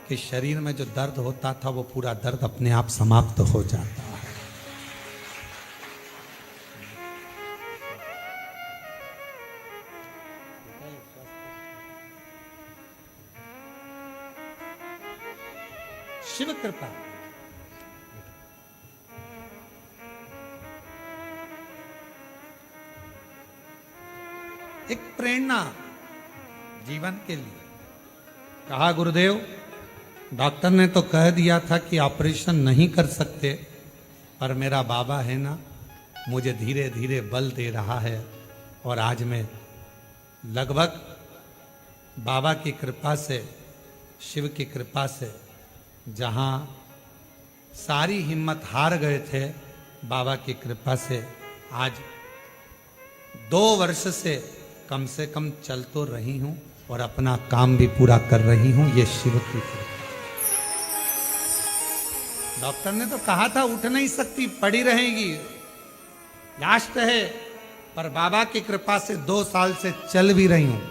कि शरीर में जो दर्द होता था वो पूरा दर्द अपने आप समाप्त हो जाता है। शिव कृपा। एक प्रेरणा जीवन के लिए। कहा गुरुदेव, डॉक्टर ने तो कह दिया था कि ऑपरेशन नहीं कर सकते, पर मेरा बाबा है ना, मुझे धीरे धीरे बल दे रहा है। और आज मैं लगभग बाबा की कृपा से, शिव की कृपा से, जहाँ सारी हिम्मत हार गए थे, बाबा की कृपा से आज 2 वर्ष से कम चल तो रही हूँ और अपना काम भी पूरा कर रही हूँ। ये शिव की कृपा। डॉक्टर ने तो कहा था उठ नहीं सकती, पड़ी रहेगी, लास्ट है, पर बाबा की कृपा से 2 साल से चल भी रही हूँ,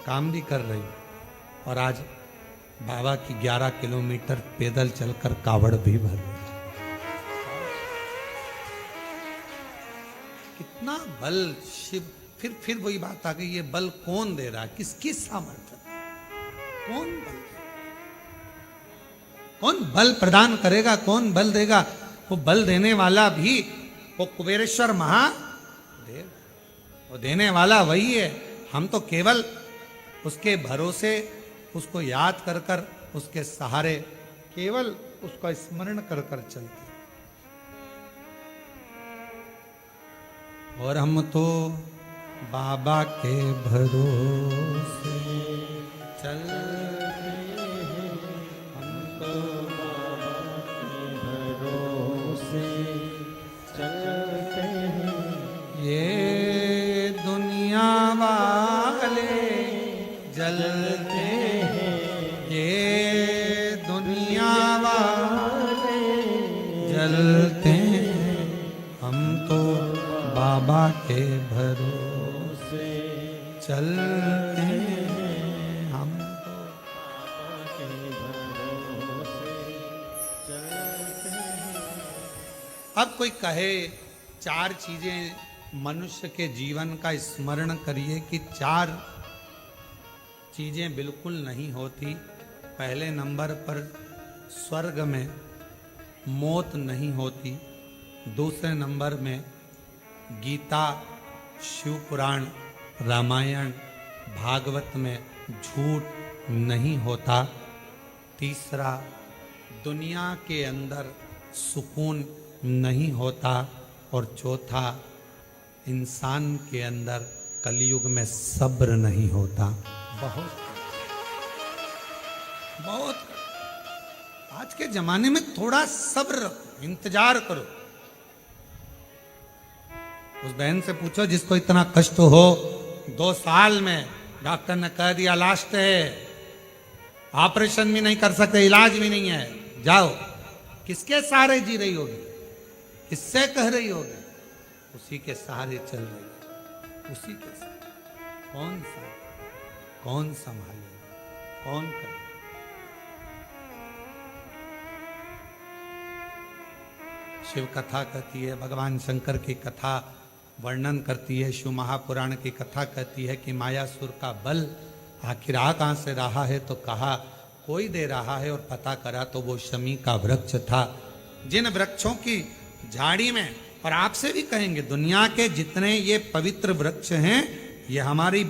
काम भी कर रही हूँ। और आज बाबा की 11 किलोमीटर पैदल चलकर कावड़ भी भर रही। कितना बल शिव। फिर वही बात आ गई, ये बल कौन दे रहा है, किसकी सामर्थ्य, कौन बल प्रदान करेगा, कौन बल देगा? वो बल देने वाला भी वो कुबेरेश्वर महादेव, वो देने वाला वही है। हम तो केवल उसके भरोसे, उसको याद कर कर, उसके सहारे केवल उसका स्मरण कर कर चलते। और हम तो बाबा के भरोसे चलते हैं, हम तो बाबा के भरोसे चलते हैं। ये दुनिया वाले जलते हैं, ये दुनिया वाले जलते हैं, हम तो बाबा के भरोसे चलते हैं, हम तो बाबा के भरोसे चलते हैं। अब कोई कहे 4 चीजें मनुष्य के जीवन का स्मरण करिए कि 4 चीजें बिल्कुल नहीं होती। पहले नंबर पर स्वर्ग में मौत नहीं होती, दूसरे नंबर में गीता, शिव पुराण, रामायण, भागवत में झूठ नहीं होता, तीसरा दुनिया के अंदर सुकून नहीं होता, और चौथा इंसान के अंदर कलयुग में सब्र नहीं होता। बहुत आज के जमाने में थोड़ा सब्र रखो, इंतजार करो। उस बहन से पूछो जिसको इतना कष्ट हो, 2 साल में डॉक्टर ने कह दिया लास्ट है, ऑपरेशन भी नहीं कर सकते, इलाज भी नहीं है, जाओ। किसके सहारे जी रही होगी, किससे कह रही होगी? उसी के सहारे चल रही है, उसी के सहारे। कौन संभालेगा, कौन करे? शिव कथा कहती है, भगवान शंकर की कथा वर्णन करती है, शिव महापुराण की कथा कहती है कि मायासुर का बल आखिर आ कहाँ से रहा है, तो कहा कोई दे रहा है, और पता करा तो वो शमी का वृक्ष था। जिन वृक्षों की झाड़ी में, और आपसे भी कहेंगे दुनिया के जितने ये पवित्र वृक्ष हैं, ये हमारी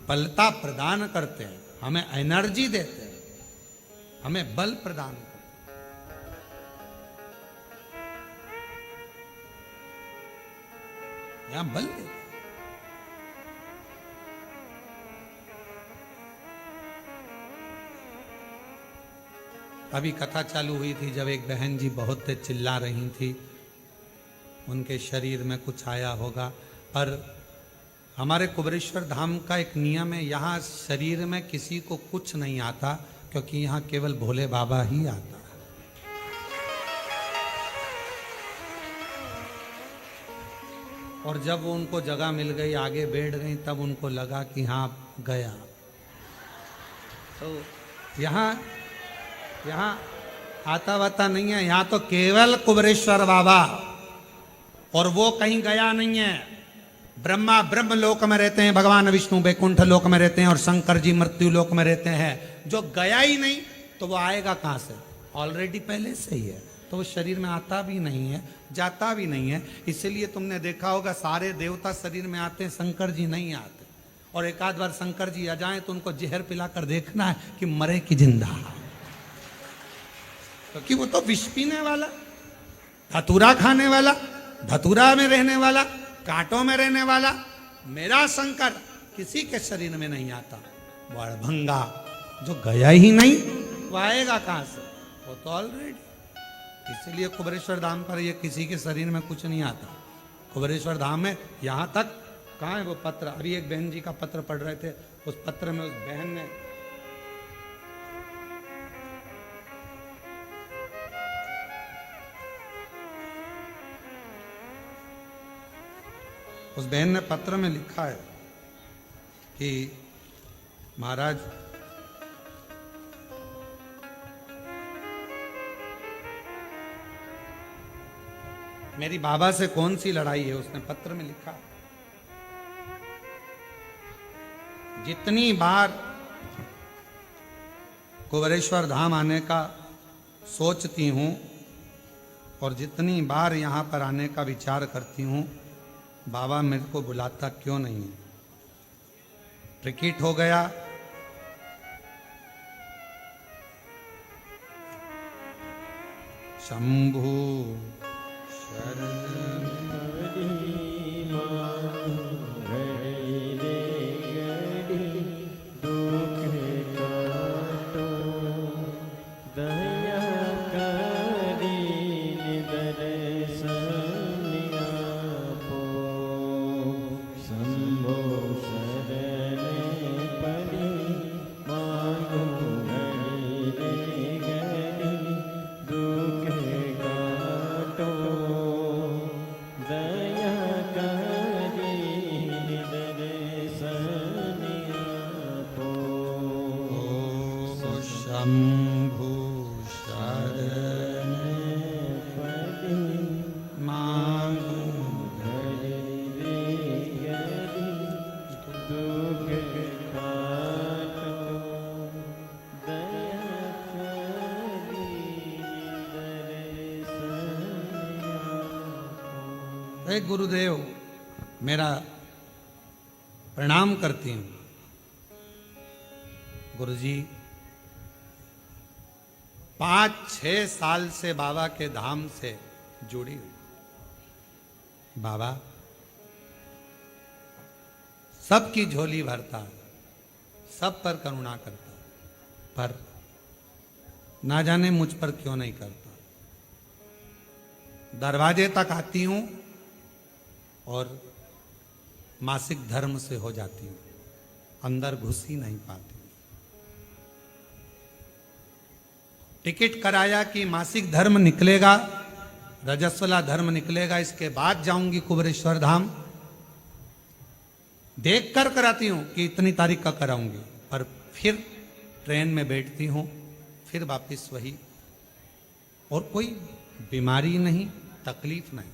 बलता प्रदान करते हैं, हमें एनर्जी देते हैं, हमें बल प्रदान करते हैं। यहां बल देते हैं। अभी कथा चालू हुई थी जब एक बहन जी बहुत चिल्ला रही थी, उनके शरीर में कुछ आया होगा। पर हमारे कुबेरेश्वर धाम का एक नियम है, यहाँ शरीर में किसी को कुछ नहीं आता, क्योंकि यहाँ केवल भोले बाबा ही आता है। और जब उनको जगह मिल गई, आगे बैठ गई, तब उनको लगा कि हाँ गया। तो यहाँ आता वाता नहीं है, यहाँ तो केवल कुबेरेश्वर बाबा, और वो कहीं गया नहीं है। ब्रह्मा ब्रह्म लोक में रहते हैं, भगवान विष्णु बैकुंठ लोक में रहते हैं, और शंकर जी मृत्यु लोक में रहते हैं। जो गया ही नहीं तो वो आएगा कहाँ से? ऑलरेडी पहले से ही है, तो वो शरीर में आता भी नहीं है, जाता भी नहीं है। इसीलिए तुमने देखा होगा सारे देवता शरीर में आते हैं, शंकर जी नहीं आते। और एक आध बार शंकर जी आ जाएं तो उनको जहर पिलाकर देखना है कि मरे कि जिंदा, क्योंकि वो तो विष पीने वाला, धतूरा खाने वाला, धतूरा में रहने वाला, कांटों में रहने वाला मेरा शंकर किसी के शरीर में नहीं आता। बड़भंगा जो गया ही नहीं वो आएगा कहां से, वो तो ऑलरेडी। इसीलिए कुबेरेश्वर धाम पर ये किसी के शरीर में कुछ नहीं आता। कुबेरेश्वर धाम में यहां तक, कहाँ है वो पत्र, अभी एक बहन जी का पत्र पढ़ रहे थे, उस पत्र में उस बहन ने पत्र में लिखा है कि महाराज मेरी बाबा से कौन सी लड़ाई है, उसने पत्र में लिखा है, जितनी बार कुबेरेश्वर धाम आने का सोचती हूं और जितनी बार यहां पर आने का विचार करती हूं, बाबा मेरे को बुलाता क्यों नहीं है। टिकट हो गया, शंभु गुरुदेव मेरा प्रणाम करती हूं। गुरुजी 5-6 साल से बाबा के धाम से जुड़ी हुई। बाबा सबकी झोली भरता है, सब पर करुणा करता है, पर ना जाने मुझ पर क्यों नहीं करता। दरवाजे तक आती हूं और मासिक धर्म से हो जाती हूं, अंदर घुस ही नहीं पाती। टिकट कराया कि मासिक धर्म निकलेगा, रजस्वला धर्म निकलेगा, इसके बाद जाऊंगी कुबेरेश्वर धाम। देख कर कराती हूं कि इतनी तारीख का कराऊंगी, पर फिर ट्रेन में बैठती हूं, फिर वापस वही। और कोई बीमारी नहीं, तकलीफ नहीं,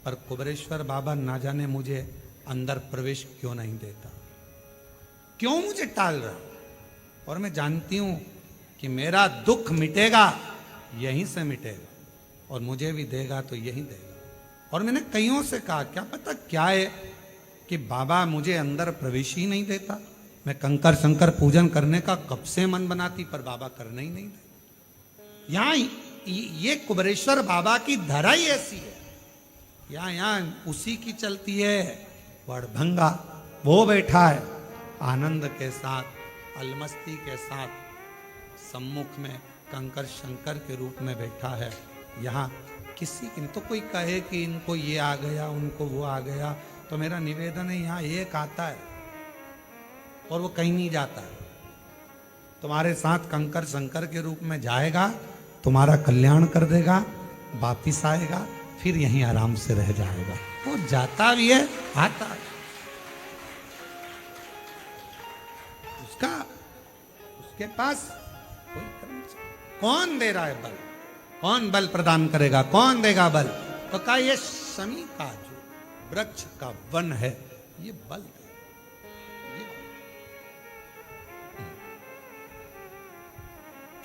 पर कुबेरेश्वर बाबा ना जाने मुझे अंदर प्रवेश क्यों नहीं देता, क्यों मुझे टाल रहा। और मैं जानती हूं कि मेरा दुख मिटेगा यहीं से मिटेगा, और मुझे भी देगा तो यहीं देगा। और मैंने कईयों से कहा क्या पता क्या है कि बाबा मुझे अंदर प्रवेश ही नहीं देता। मैं कंकर शंकर पूजन करने का कब से मन बनाती, पर बाबा करने ही नहीं देता। यहाँ ये कुबेरेश्वर बाबा की धरा ही ऐसी है, यहाँ उसी की चलती है। बड़भंगा वो बैठा है आनंद के साथ, अलमस्ती के साथ, सम्मुख में कंकर शंकर के रूप में बैठा है। यहाँ किसी की तो कोई कहे कि इनको ये आ गया, उनको वो आ गया, तो मेरा निवेदन है यहाँ एक आता है और वो कहीं नहीं जाता है। तुम्हारे साथ कंकर शंकर के रूप में जाएगा, तुम्हारा कल्याण कर देगा, वापिस आएगा, फिर यहीं आराम से रह जाएगा। वो जाता भी है, आता है। उसके पास कोई कौन दे रहा है बल, कौन बल प्रदान करेगा, कौन देगा बल? तो कहा ये शमी का जो वृक्ष का वन है ये बल दे।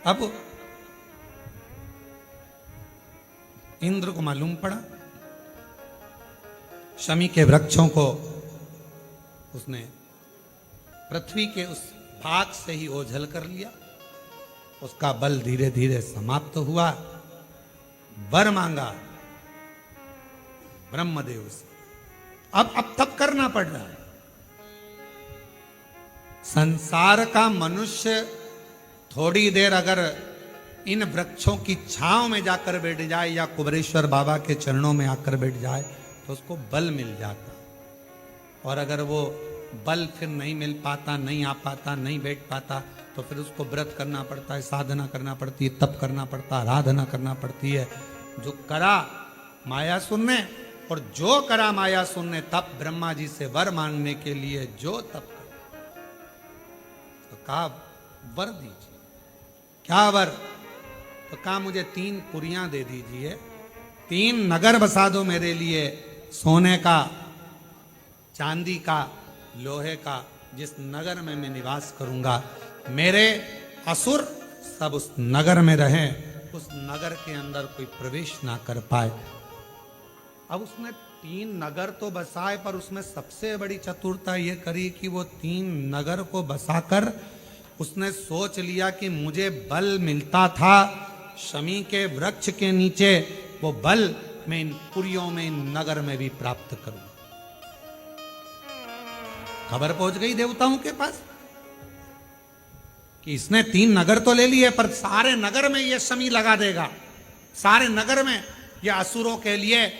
अब इंद्र को मालूम पड़ा, शमी के वृक्षों को उसने पृथ्वी के उस भाग से ही ओझल कर लिया। उसका बल धीरे धीरे समाप्त हुआ। वर मांगा ब्रह्मदेव से। अब तब करना पड़ रहा है। संसार का मनुष्य थोड़ी देर अगर इन वृक्षों की छांव में जाकर बैठ जाए या कुबरेश्वर बाबा के चरणों में आकर बैठ जाए तो उसको बल मिल जाता। और अगर वो बल फिर नहीं मिल पाता, नहीं आ पाता, नहीं बैठ पाता, तो फिर उसको व्रत करना पड़ता है, साधना करना पड़ती है, तप करना पड़ता है, आराधना करना पड़ती है। जो करा मायासुर ने, और जो करा मायासुर ने तप ब्रह्मा जी से वर मांगने के लिए, जो तप करा, तो कहा वर दीजिए। क्या वर? तो कहा मुझे 3 पुरियां दे दीजिए, 3 नगर बसा दो मेरे लिए, सोने का, चांदी का, लोहे का, जिस नगर में मैं निवास करूंगा, मेरे असुर सब उस नगर में रहें, उस नगर के अंदर कोई प्रवेश ना कर पाए। अब उसने 3 नगर तो बसाए, पर उसमें सबसे बड़ी चतुरता ये करी कि वो 3 नगर को बसाकर उसने सोच लिया कि मुझे बल मिलता था शमी के वृक्ष के नीचे, वो बल मैं इन पुरियों में, इन नगर में भी प्राप्त करूं। खबर पहुंच गई देवताओं के पास कि इसने 3 नगर तो ले लिए, पर सारे नगर में ये शमी लगा देगा, सारे नगर में ये असुरों के लिए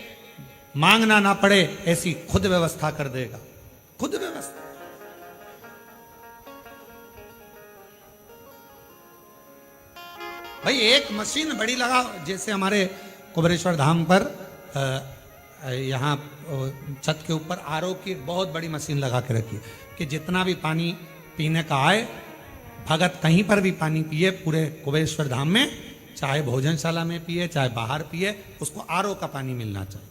मांगना ना पड़े ऐसी खुद व्यवस्था कर देगा। खुद व्यवस्था। भाई एक मशीन बड़ी लगाओ, जैसे हमारे कुबरेश्वर धाम पर यहाँ छत के ऊपर आरओ की बहुत बड़ी मशीन लगा के रखी कि जितना भी पानी पीने का आए, भगत कहीं पर भी पानी पिए पूरे कुबेश्वर धाम में, चाहे भोजनशाला में पिए चाहे बाहर पिए, उसको आरओ का पानी मिलना चाहिए।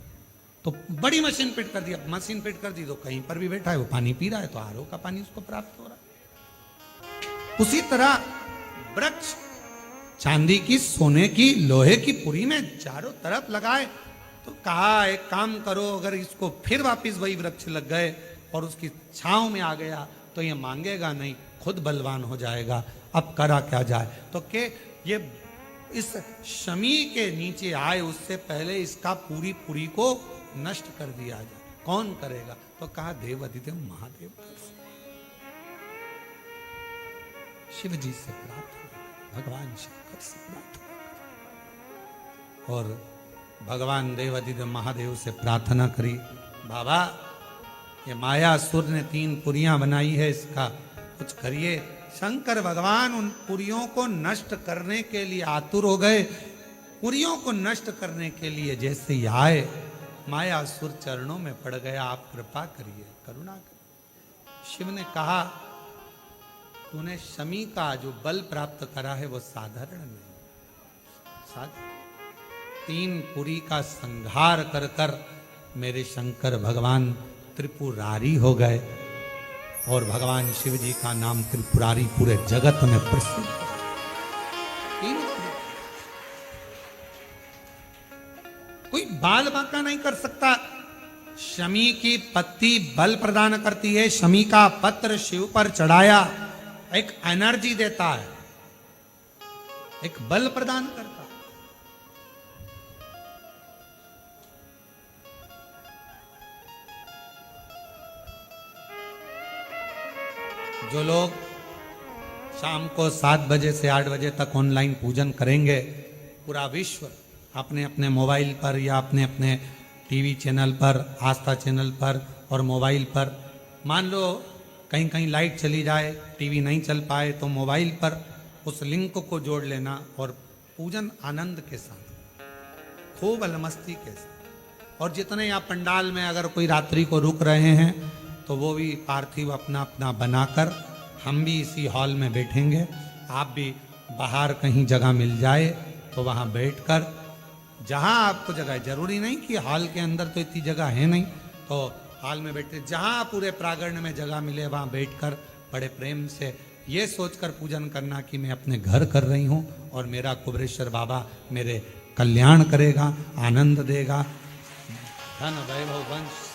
तो बड़ी मशीन फिट कर दी। अब मशीन फिट कर दी तो कहीं पर भी बैठा है वो पानी पी रहा है, तो आरओ का पानी उसको प्राप्त हो रहा है। उसी तरह वृक्ष चांदी की, सोने की, लोहे की पुरी में चारों तरफ लगाए। तो कहा एक काम करो, अगर इसको फिर वापिस वही वृक्ष लग गए और उसकी छांव में आ गया तो ये मांगेगा नहीं, खुद बलवान हो जाएगा। अब करा क्या जाए? तो के ये इस शमी के नीचे आए उससे पहले इसका पूरी पुरी को नष्ट कर दिया जाए। कौन करेगा? तो कहा देव अधिदेव महादेव शिव जी से प्रार्थना, भगवान शंकर से प्रार्थना। और भगवान देवाधिदेव महादेव से प्रार्थना करी, बाबा ये मायासुर ने 3 पुरियां बनाई है, इसका कुछ करिए। शंकर भगवान उन पुरियों को नष्ट करने के लिए आतुर हो गए। पुरियों को नष्ट करने के लिए जैसे ही आए, मायासुर चरणों में पड़ गया, आप कृपा करिए, करुणा करिए। शिव ने कहा तूने शमी का जो बल प्राप्त करा है वो साधारण नहीं। 3 पुरी का संहार कर कर मेरे शंकर भगवान त्रिपुरारी हो गए, और भगवान शिव जी का नाम त्रिपुरारी पूरे जगत में प्रसिद्ध। कोई बाल बांका नहीं कर सकता। शमी की पत्ती बल प्रदान करती है। शमी का पत्र शिव पर चढ़ाया एक एनर्जी देता है, एक बल प्रदान करता है। जो लोग शाम को 7 बजे से 8 बजे तक ऑनलाइन पूजन करेंगे, पूरा विश्व अपने अपने मोबाइल पर या अपने अपने टीवी चैनल पर, आस्था चैनल पर और मोबाइल पर, मान लो कहीं कहीं लाइट चली जाए, टीवी नहीं चल पाए, तो मोबाइल पर उस लिंक को जोड़ लेना और पूजन आनंद के साथ, खूब अलमस्ती के साथ। और जितने यहाँ पंडाल में अगर कोई रात्रि को रुक रहे हैं तो वो भी पार्थिव अपना अपना बनाकर, हम भी इसी हॉल में बैठेंगे। आप भी बाहर कहीं जगह मिल जाए तो वहाँ बैठकर, जहाँ आपको जगह है, जरूरी नहीं कि हॉल के अंदर तो इतनी जगह है नहीं, तो हॉल में बैठे, जहाँ पूरे प्रांगण में जगह मिले वहाँ बैठकर बड़े प्रेम से ये सोचकर पूजन करना कि मैं अपने घर कर रही हूँ और मेरा कुबरेश्वर बाबा मेरे कल्याण करेगा, आनंद देगा। धन वैभव वंश